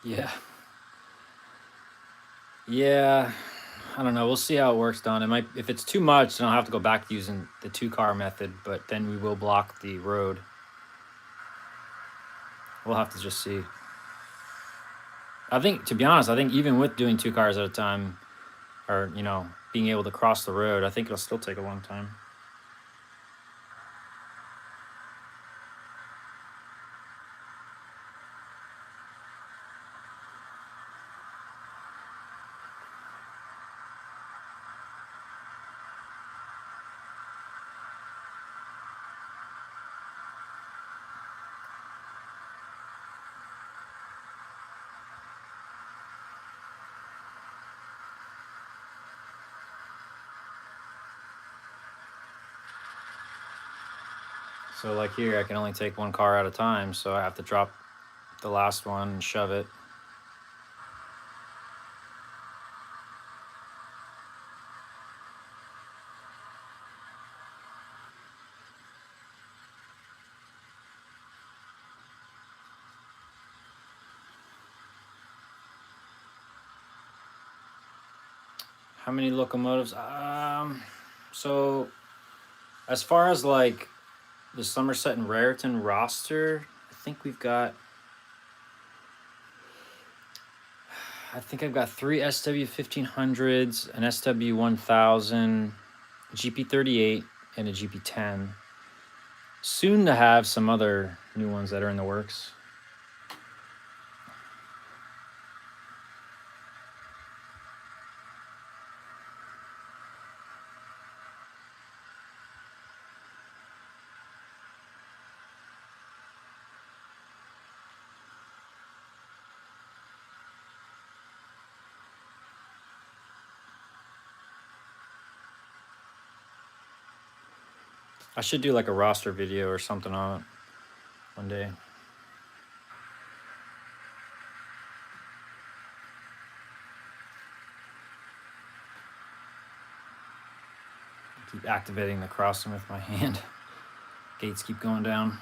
Yeah. Yeah. I don't know. We'll see how it works, Don. It might, if it's too much, then I'll have to go back to using the 2-car method, but then we will block the road. We'll have to just see. I think, to be honest, I think even with doing 2 cars at a time, or, you know, being able to cross the road, I think it'll still take a long time. So, like here, I can only take 1 car at a time, so I have to drop the last one and shove it. How many locomotives? So as far as like the Somerset and Raritan roster, I think we've got. I think I've got 3 SW 1500s, an SW 1000, GP 38, and a GP 10. Soon to have some other new ones that are in the works. I should do like a roster video or something on it one day. Keep activating the crossing with my hand. Gates keep going down.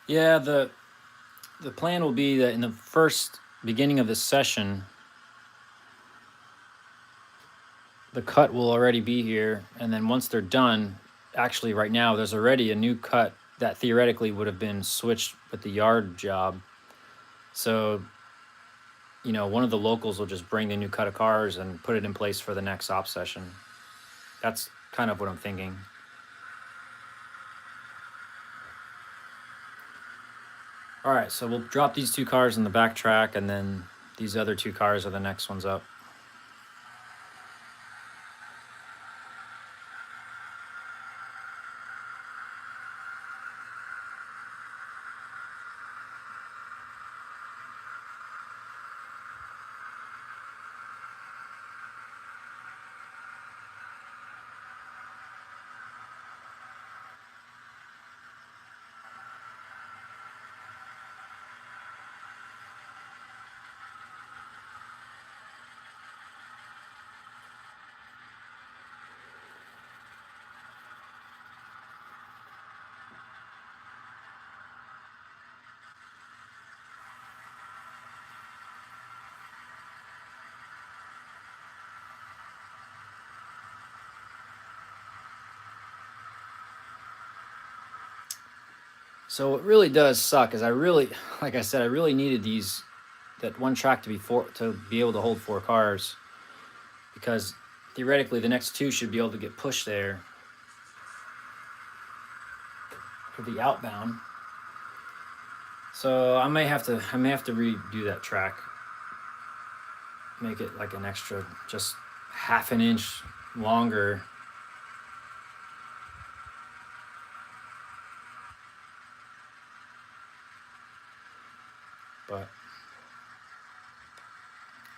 Yeah, the plan will be that in the first beginning of this session, the cut will already be here, and then once they're done, actually right now there's already a new cut that theoretically would have been switched with the yard job. So, one of the locals will just bring the new cut of cars and put it in place for the next op session. That's kind of what I'm thinking. All right, so we'll drop these two cars in the back track, and then these other two cars are the next ones up. So what really does suck is like I said, I really needed that one track to be able to hold four cars, because theoretically the next two should be able to get pushed there for the outbound. So I may have to redo that track, make it like an extra just half an inch longer. But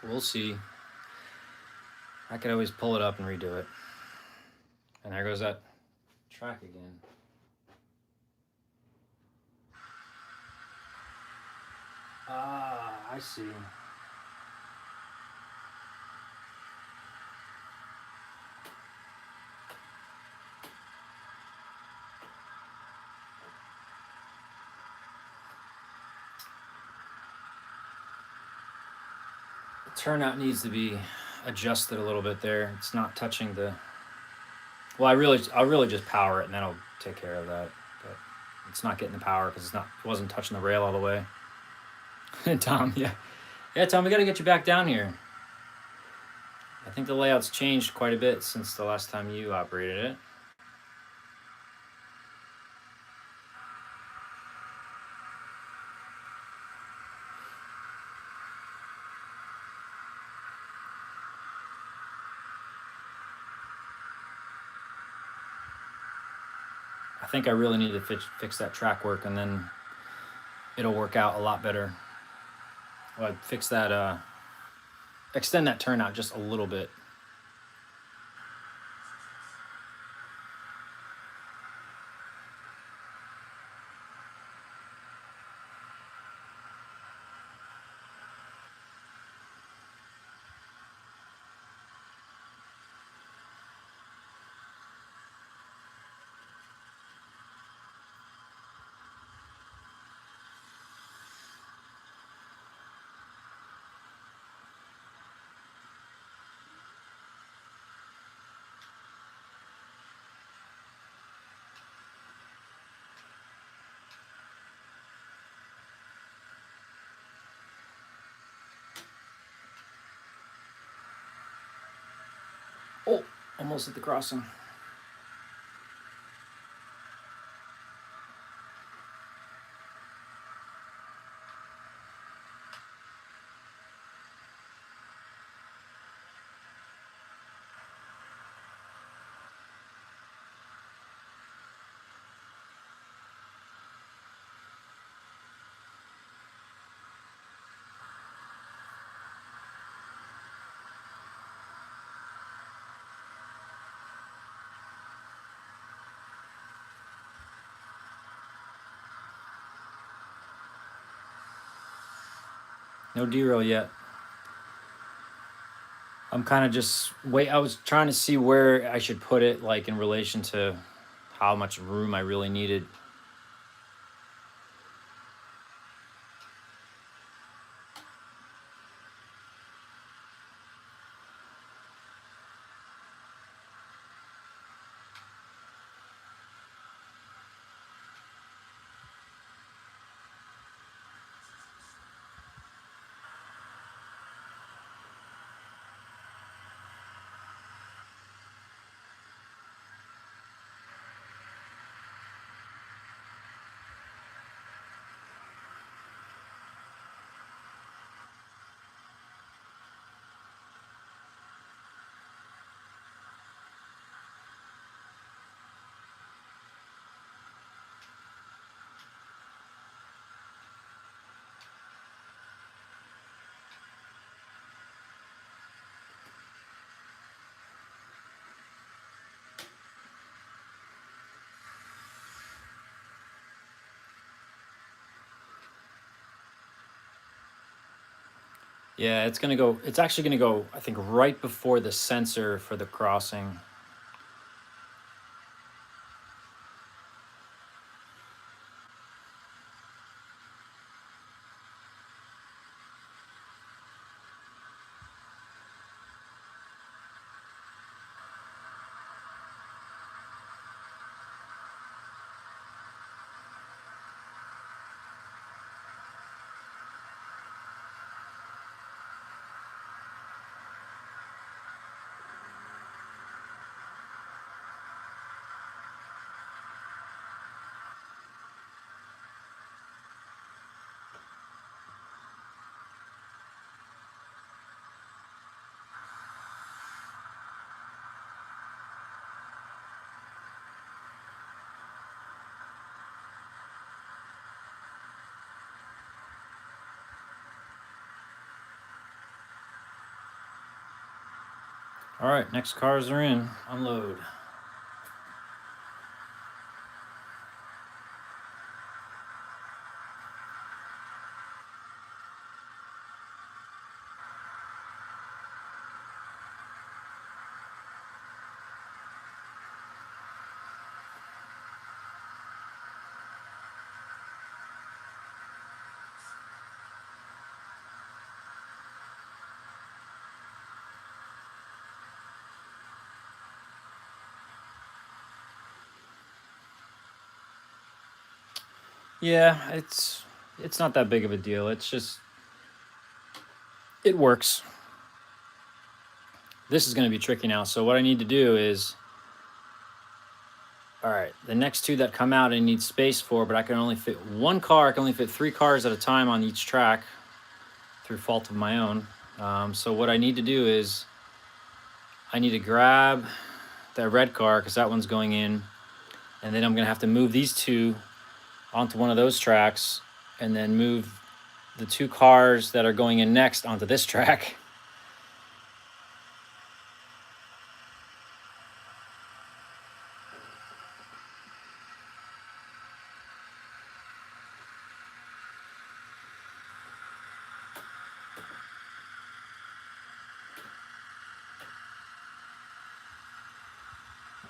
we'll see. I could always pull it up and redo it. And there goes that track again. Ah, I see. The turnout needs to be adjusted a little bit there. It's not touching the. Well, I'll really just power it, and that'll take care of that. But it's not getting the power because it wasn't touching the rail all the way. Tom, yeah, Tom, we got to get you back down here. I think the layout's changed quite a bit since the last time you operated it. I think I really need to fix that track work, and then it'll work out a lot better. Well, I'd fix that, extend that turnout just a little bit. Oh, almost at the crossing. No derail yet. I'm kind of just wait. I was trying to see where I should put it, like in relation to how much room I really needed. Yeah, it's gonna go. It's actually gonna go, I think, right before the sensor for the crossing. All right, next cars are in. Unload. Yeah, it's not that big of a deal. It's just it works. This is going to be tricky now. So what I need to do is, all right, the next two that come out I need space for, but I can only fit one car. I can only fit 3 cars at a time on each track through fault of my own. So what I need to do is I need to grab that red car because that one's going in, and then I'm going to have to move these two onto one of those tracks and then move the 2 cars that are going in next onto this track.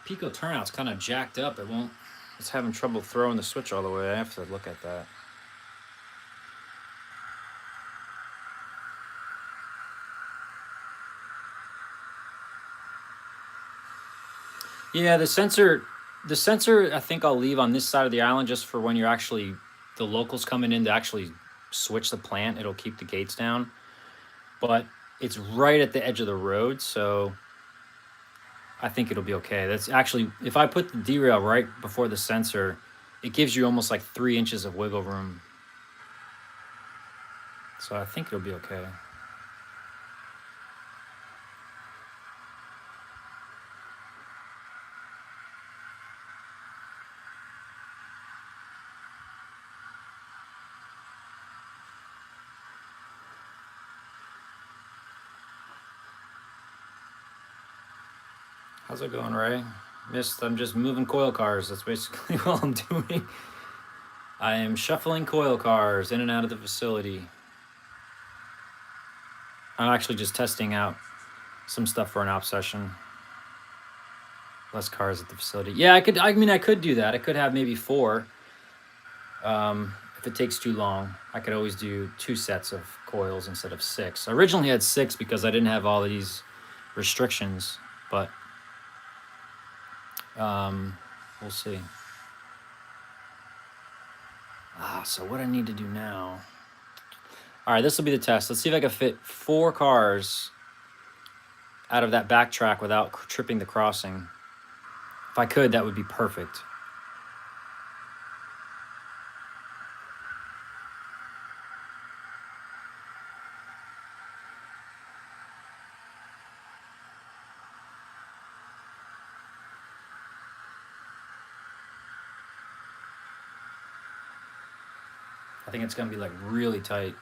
Pico turnout's kind of jacked up. It won't. It's having trouble throwing the switch all the way. I have to look at that. Yeah, the sensor I think I'll leave on this side of the island just for when you're actually the locals coming in to actually switch the plant. It'll keep the gates down, but it's right at the edge of the road, so I think it'll be okay. That's actually, if I put the derail right before the sensor, it gives you almost like 3 inches of wiggle room. So I think it'll be okay. How's it going, Ray? Missed. I'm just moving coil cars. That's basically what I'm doing. I am shuffling coil cars in and out of the facility. I'm actually just testing out some stuff for an op session. Less cars at the facility. Yeah, I could. I mean, I could do that. I could have maybe 4. If it takes too long, I could always do 2 sets of coils instead of 6. I originally had 6 because I didn't have all of these restrictions, but we'll see. So what I need to do now. All right, this will be the test. Let's see if I can fit 4 cars out of that back track without tripping the crossing. If I could, that would be perfect. I think it's going to be like really tight.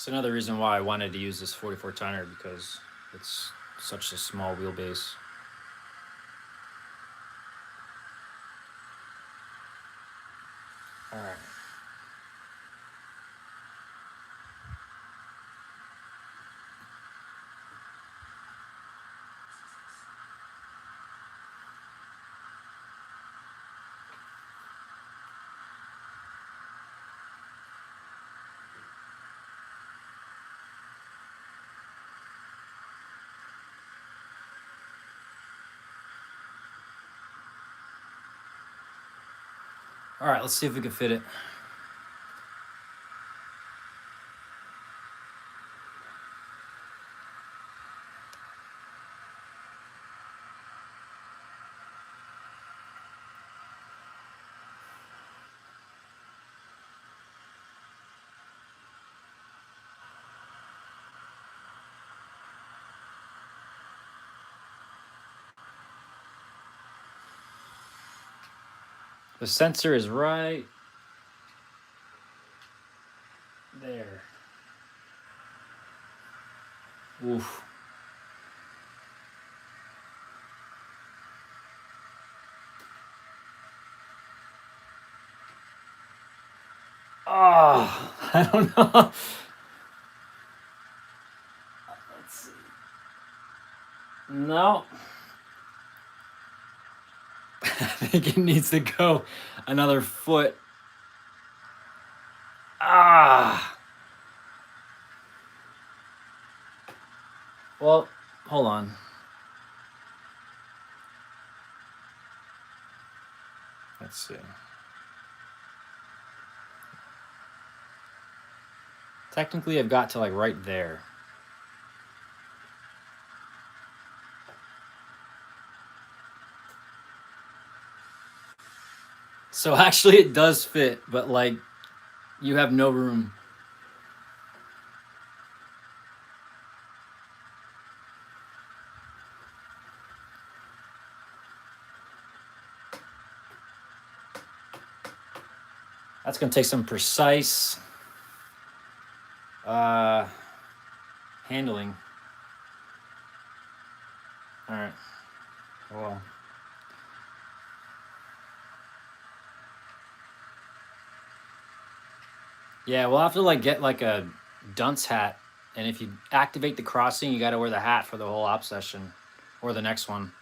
It's another reason why I wanted to use this 44 tonner, because it's such a small wheelbase. All right. All right, let's see if we can fit it. The sensor is right there. Oof. Oh, I don't know. Let's see. No. I think it needs to go another foot. Ah. Well, hold on. Let's see. Technically, I've got to like right there. So actually it does fit, but like you have no room. That's gonna take some precise handling. All right. Well. Yeah, we'll have to like get like a dunce hat, and if you activate the crossing, you got to wear the hat for the whole op session, or the next one.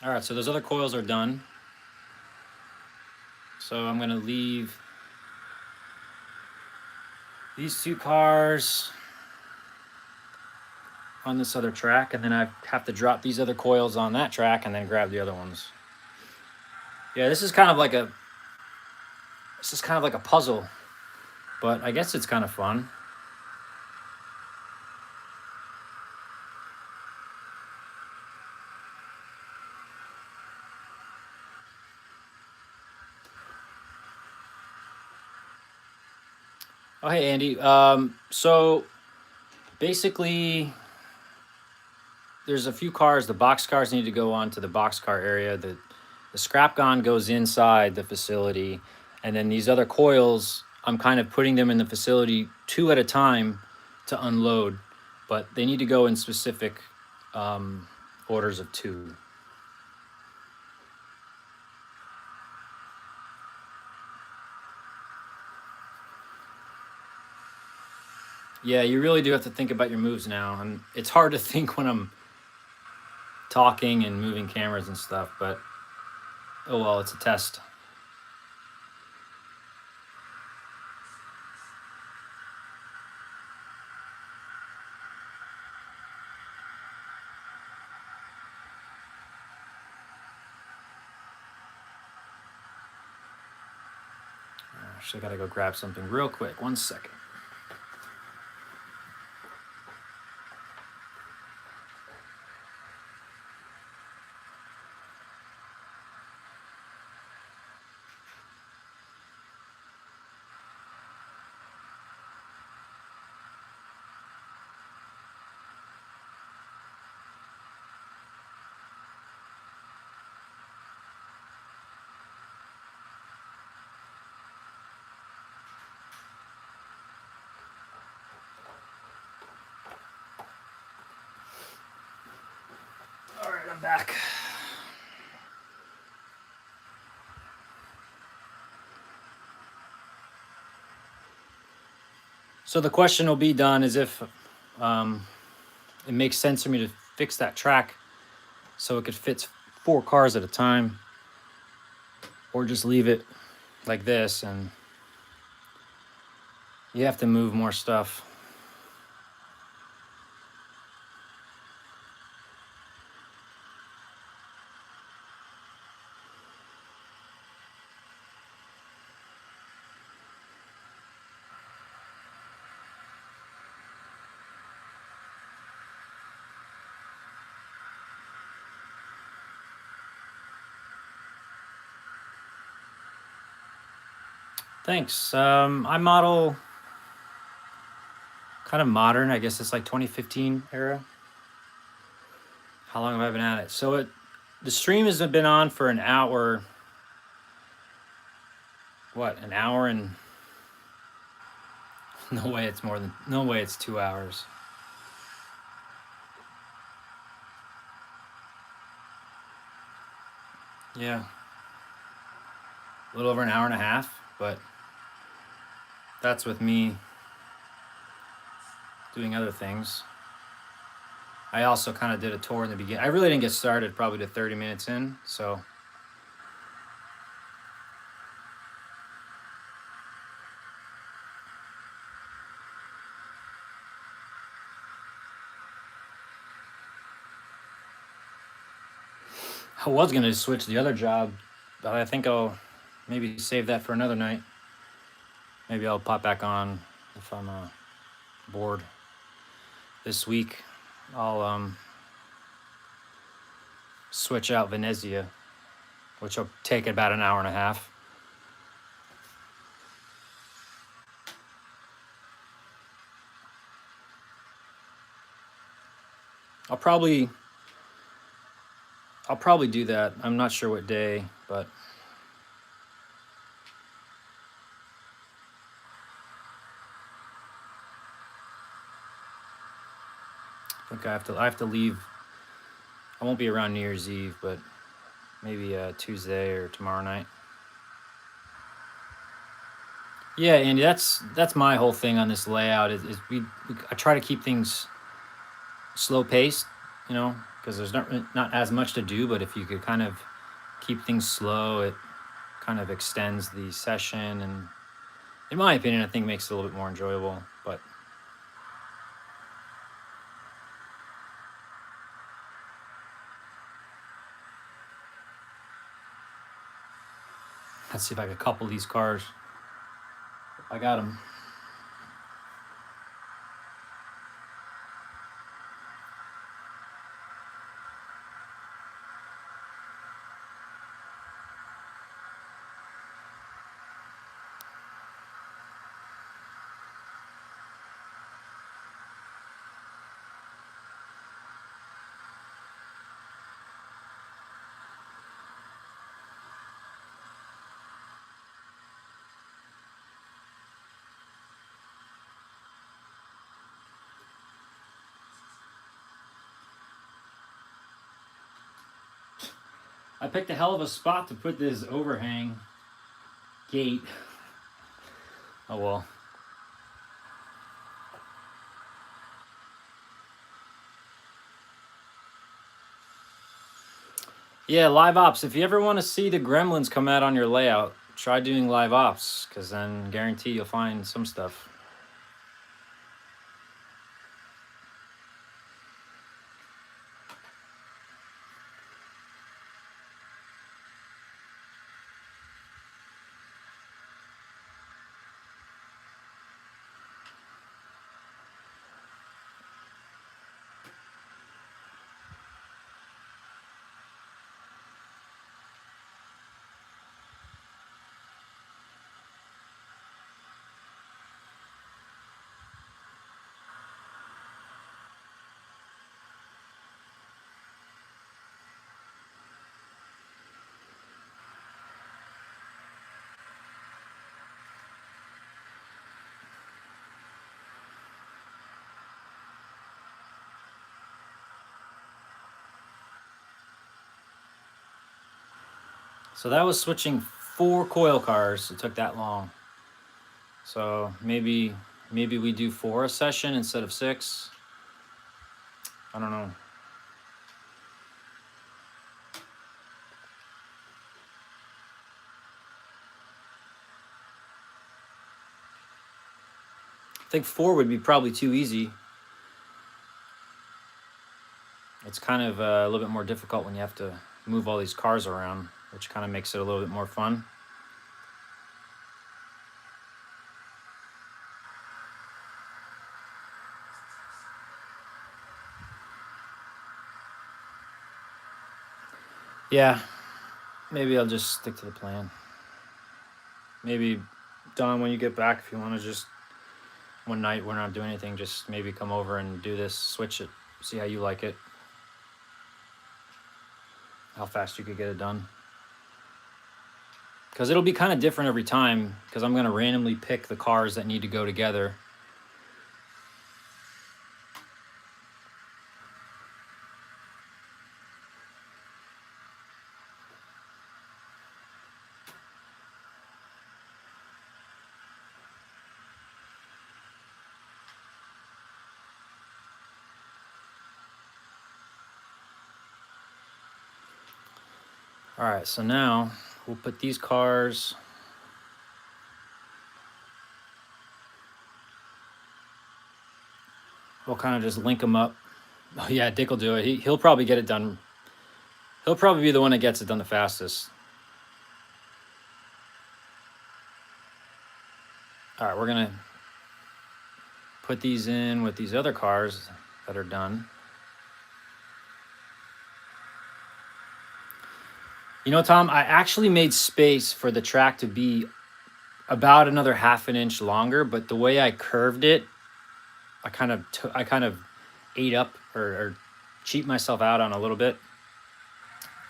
All right, so those other coils are done. So I'm gonna leave these two cars on this other track, and then I have to drop these other coils on that track and then grab the other ones. Yeah, this is kind of like a puzzle, but I guess it's kind of fun. Oh, hey, Andy. So basically, there's a few cars. The box cars need to go onto the box car area. The scrap gon goes inside the facility, and then these other coils, I'm kind of putting them in the facility two at a time to unload, but they need to go in specific orders of two. Yeah, you really do have to think about your moves now, and it's hard to think when I'm talking and moving cameras and stuff, but oh well, it's a test. Actually, I gotta go grab something real quick. 1 second. back. So the question will be done is if it makes sense for me to fix that track so it could fit 4 cars at a time, or just leave it like this and you have to move more stuff. Thanks. I model kind of modern. I guess it's like 2015 era. How long have I been at it? So the stream has been on for an hour. What, an hour and no way it's 2 hours. Yeah. A little over an hour and a half, but that's with me doing other things. I also kind of did a tour in the beginning. I really didn't get started probably to 30 minutes in, so. I was going to switch the other job, but I think I'll maybe save that for another night. Maybe I'll pop back on if I'm bored. This week, I'll switch out Venezia, which will take about an hour and a half. I'll probably do that. I'm not sure what day, but I think I have to leave. I won't be around New Year's Eve, but maybe Tuesday or tomorrow night. Yeah, Andy, that's my whole thing on this layout is I try to keep things slow paced, because there's not as much to do, but if you could kind of keep things slow, it kind of extends the session, and in my opinion, I think makes it a little bit more enjoyable. But let's see if I can couple these cars. I got them. I picked a hell of a spot to put this overhang gate. Oh well. Yeah, live ops. If you ever want to see the gremlins come out on your layout, try doing live ops, because then guarantee you'll find some stuff. So that was switching 4 coil cars. It took that long. So maybe we do 4 a session instead of 6. I don't know. I think 4 would be probably too easy. It's kind of a little bit more difficult when you have to move all these cars around, which kind of makes it a little bit more fun. Yeah, maybe I'll just stick to the plan. Maybe, Don, when you get back, if you want to just one night we're not doing anything, just maybe come over and do this, switch it, see how you like it, how fast you could get it done. Because it'll be kind of different every time, because I'm going to randomly pick the cars that need to go together. All right, so now we'll put these cars. We'll kind of just link them up. Oh yeah, Dick will do it. He'll probably get it done. He'll probably be the one that gets it done the fastest. All right, we're gonna put these in with these other cars that are done. You know, Tom, I actually made space for the track to be about another half an inch longer, but the way I curved it, I kind of ate up or cheat myself out on a little bit.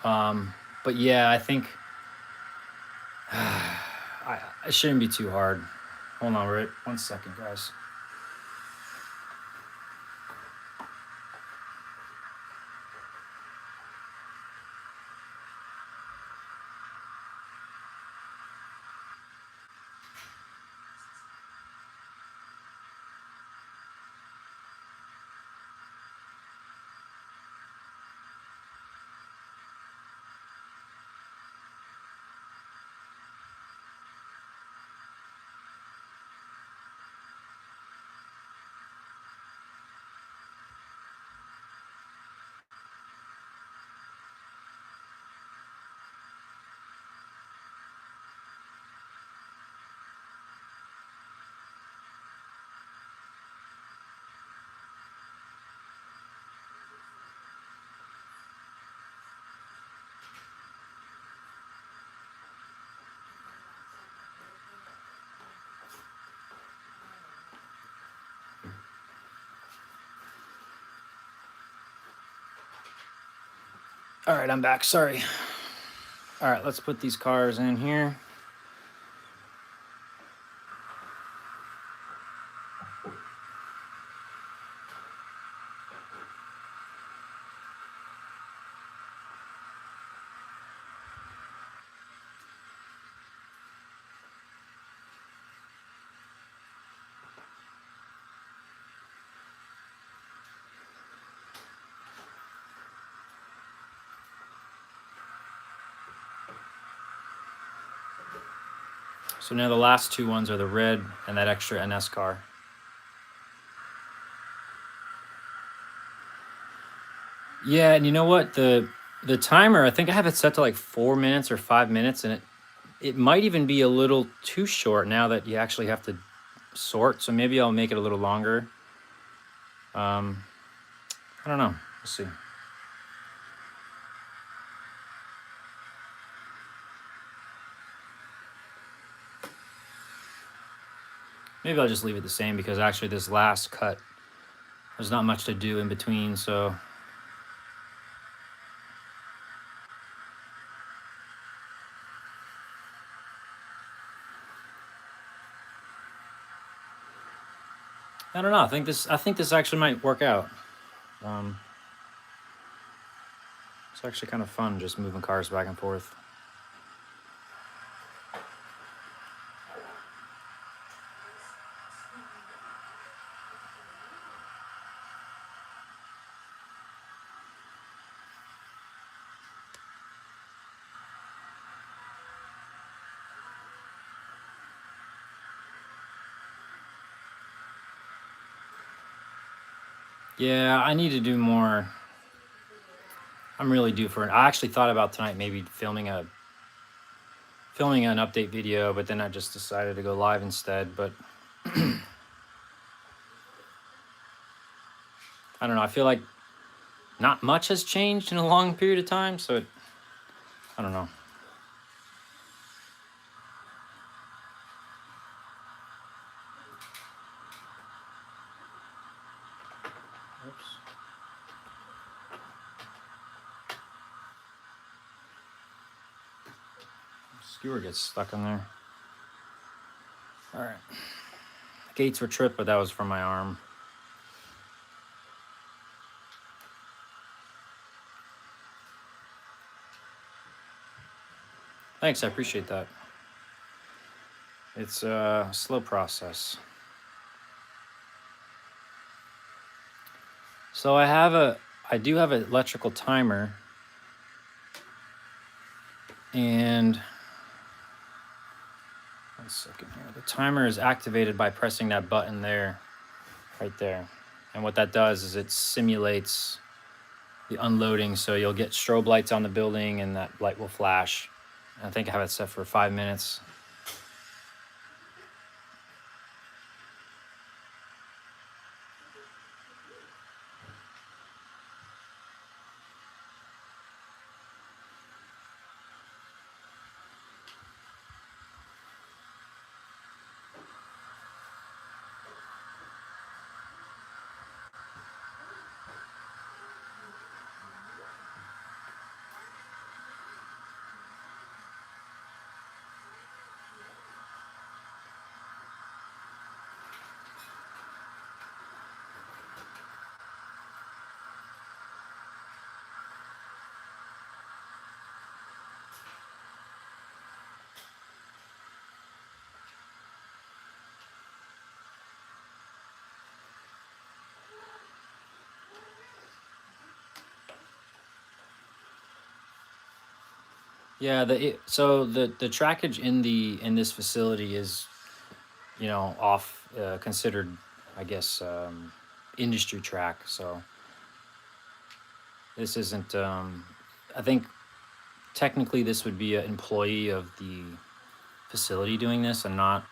But yeah, I think it shouldn't be too hard. Hold on, right? 1 second, guys. All right, I'm back. Sorry. All right, let's put these cars in here. So now the last 2 ones are the red and that extra NS car. Yeah, and you know what? The timer, I think I have it set to like 4 minutes or 5 minutes, and it might even be a little too short now that you actually have to sort. So maybe I'll make it a little longer. I don't know. We'll see. Maybe I'll just leave it the same because actually this last cut, there's not much to do in between, so. I don't know. I think this actually might work out. It's actually kind of fun just moving cars back and forth. Yeah, I need to do more. I'm really due for it. I actually thought about tonight maybe filming an update video, but then I just decided to go live instead. But I don't know. I feel like not much has changed in a long period of time, so I don't know. Oops. Skewer gets stuck in there. All right. The gates were tripped, but that was from my arm. Thanks, I appreciate that. It's a slow process. So I do have an electrical timer, and 1 second here. The timer is activated by pressing that button there, right there. And what that does is it simulates the unloading, so you'll get strobe lights on the building, and that light will flash. I think I have it set for 5 minutes. Yeah, so the trackage in this facility is, off considered, I guess, industry track. So this isn't. I think technically this would be an employee of the facility doing this, and not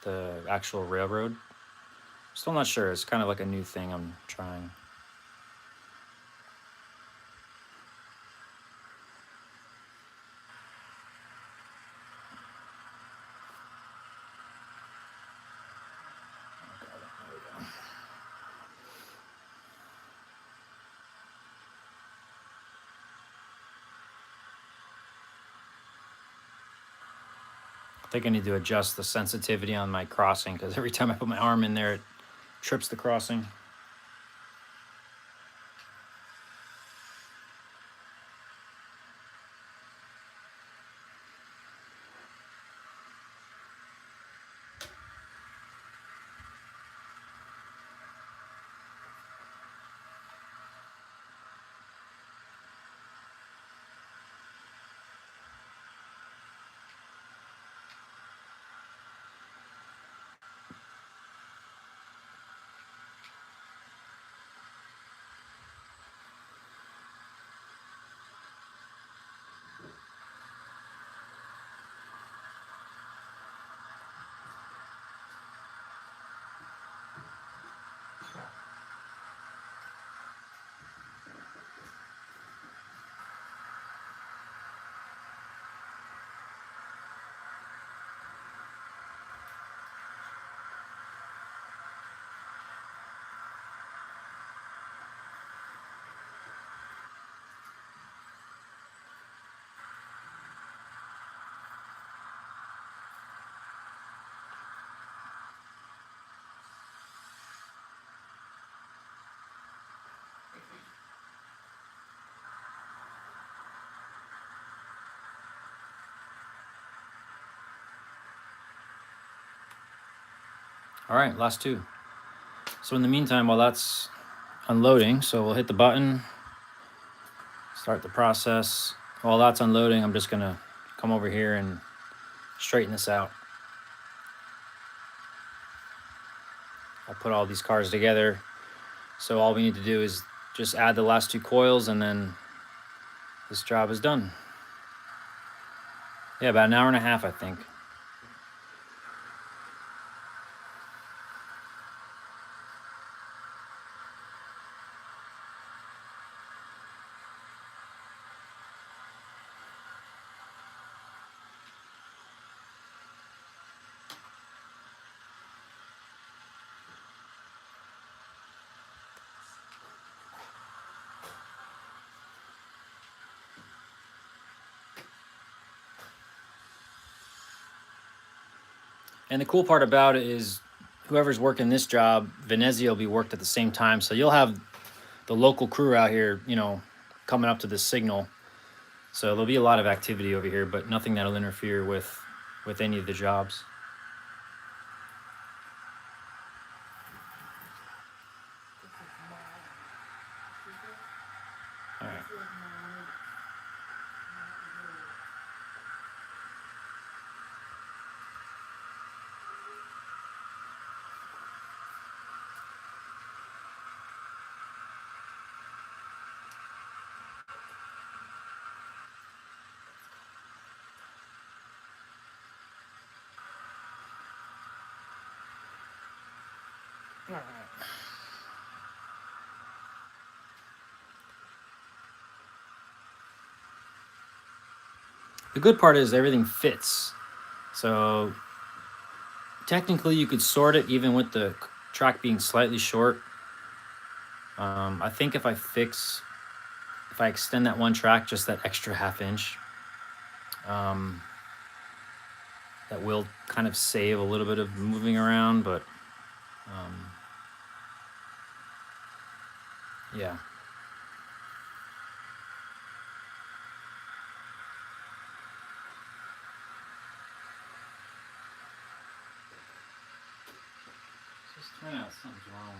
the actual railroad. Still not sure. It's kind of like a new thing I'm trying. I think I need to adjust the sensitivity on my crossing, because every time I put my arm in there, it trips the crossing. All right, last two. So in the meantime, while that's unloading, so we'll hit the button, start the process. While that's unloading, I'm just gonna come over here and straighten this out. I'll put all these cars together. So all we need to do is just add the last 2 coils, and then this job is done. Yeah, about an hour and a half, I think. And the cool part about it is whoever's working this job, Venezia will be worked at the same time. So you'll have the local crew out here, coming up to the signal. So there'll be a lot of activity over here, but nothing that'll interfere with any of the jobs. All right. All right. The good part is everything fits. So technically you could sort it even with the track being slightly short. I think if I extend that one track just that extra half inch, um, that will kind of save a little bit of moving around, but yeah. Just turn out something's wrong.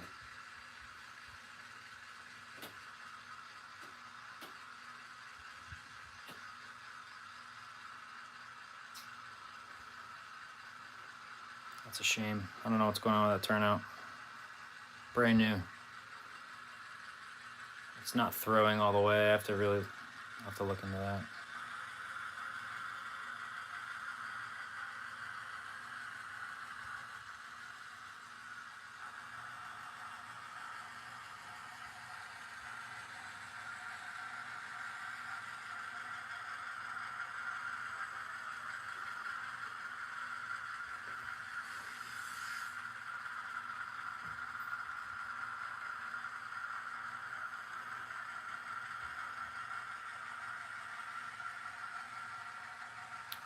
That's a shame. I don't know what's going on with that turnout. Brand new. It's not throwing all the way. I have to look into that.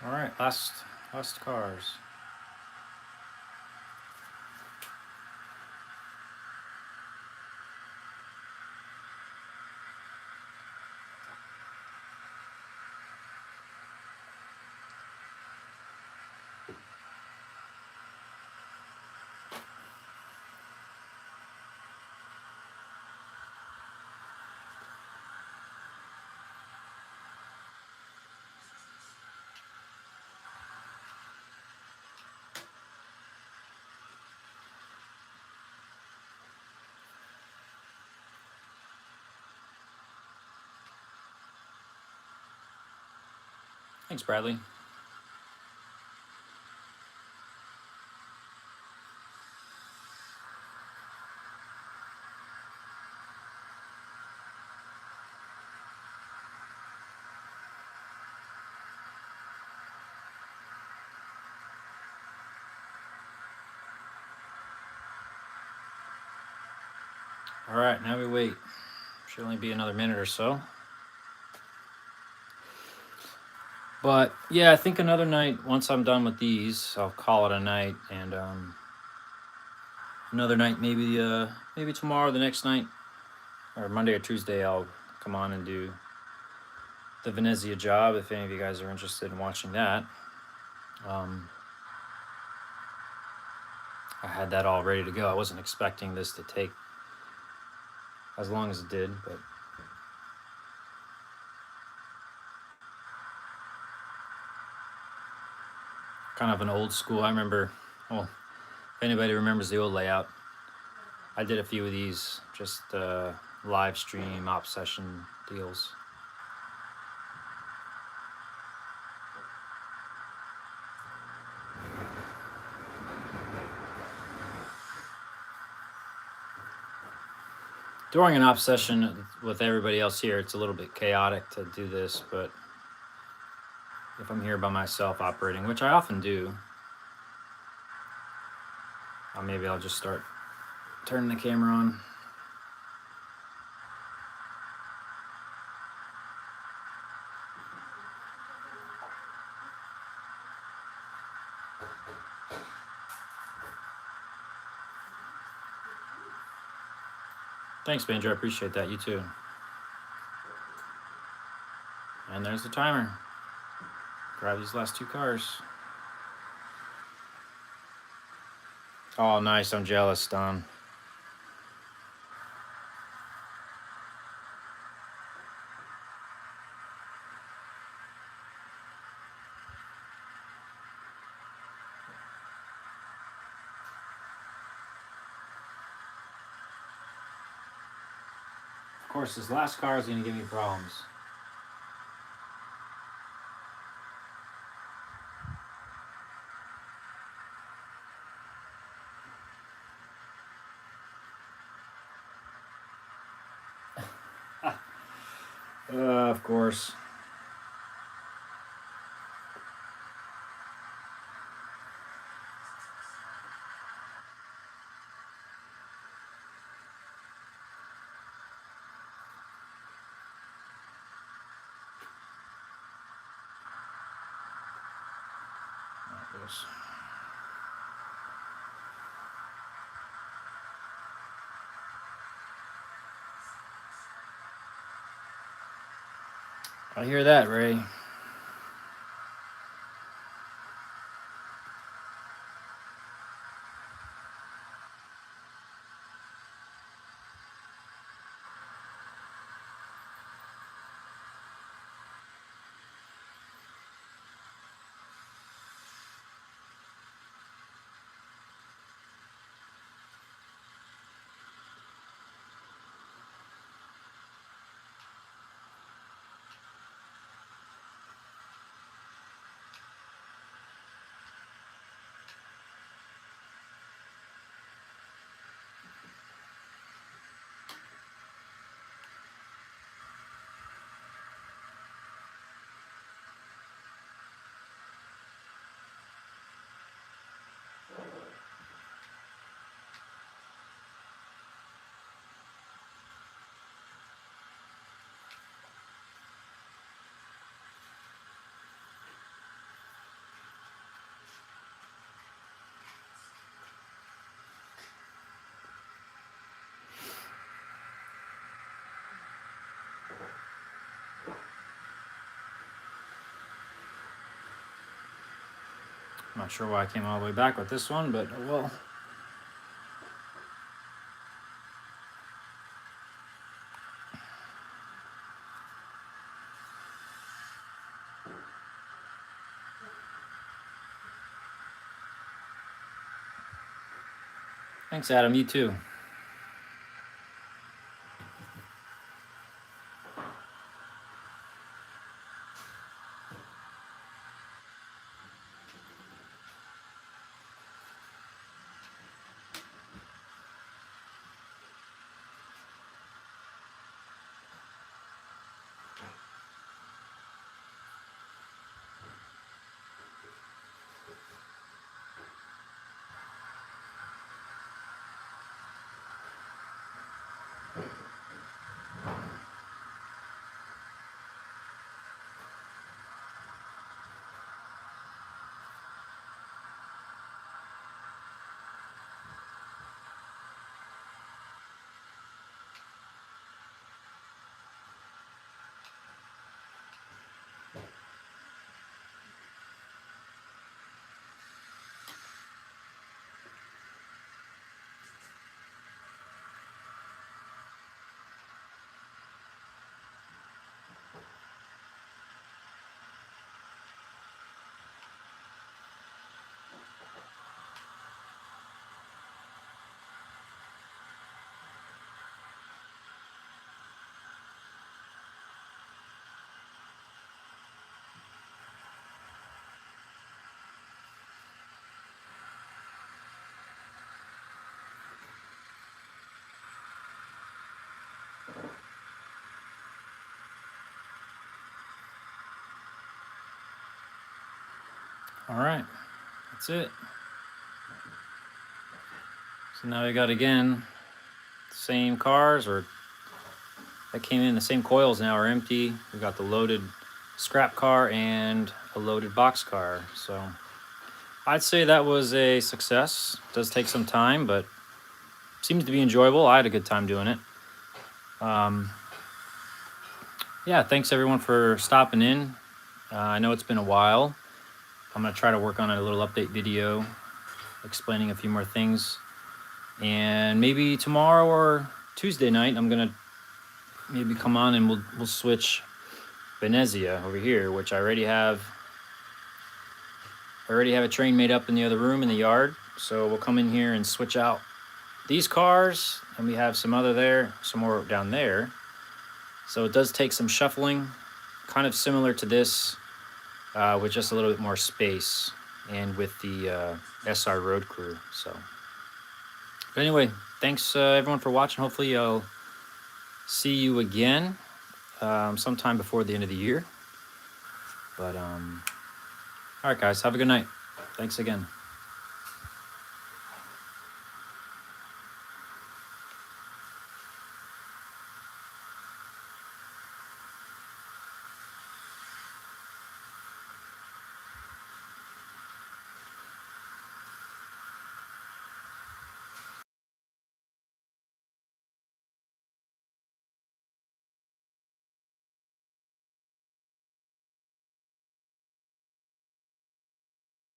All right, last cars. Thanks, Bradley. All right, now we wait. Should only be another minute or so. But yeah, I think another night, once I'm done with these, I'll call it a night. And another night, maybe tomorrow, the next night, or Monday or Tuesday, I'll come on and do the Venezia job if any of you guys are interested in watching that. I had that all ready to go. I wasn't expecting this to take as long as it did, but kind of an old school. I remember, well, if anybody remembers the old layout, I did a few of these, just live stream op session deals. During an op session with everybody else here, it's a little bit chaotic to do this, but if I'm here by myself operating, which I often do, maybe I'll just start turning the camera on. Thanks, Banjo. I appreciate that. You too. And there's the timer. Grab these last 2 cars. Oh, nice. I'm jealous, Don. Of course, this last car is going to give me problems. Of course. I hear that, Ray. I'm not sure why I came all the way back with this one, but well. Thanks, Adam. You too. All right, that's it. So now we got, again, same cars, or that came in, the same coils now are empty. We got the loaded scrap car and a loaded box car. So I'd say that was a success. It does take some time, but seems to be enjoyable. I had a good time doing it. Yeah, thanks everyone for stopping in. I know it's been a while. I'm going to try to work on a little update video explaining a few more things. And maybe tomorrow or Tuesday night, I'm going to maybe come on and we'll switch Venezia over here, which I already have. I already have a train made up in the other room in the yard. So we'll come in here and switch out these cars, and we have some more down there. So it does take some shuffling, kind of similar to this, with just a little bit more space, and with the SR Road Crew. So, but anyway, thanks everyone for watching. Hopefully I'll see you again sometime before the end of the year. But all right, guys, have a good night. Thanks again.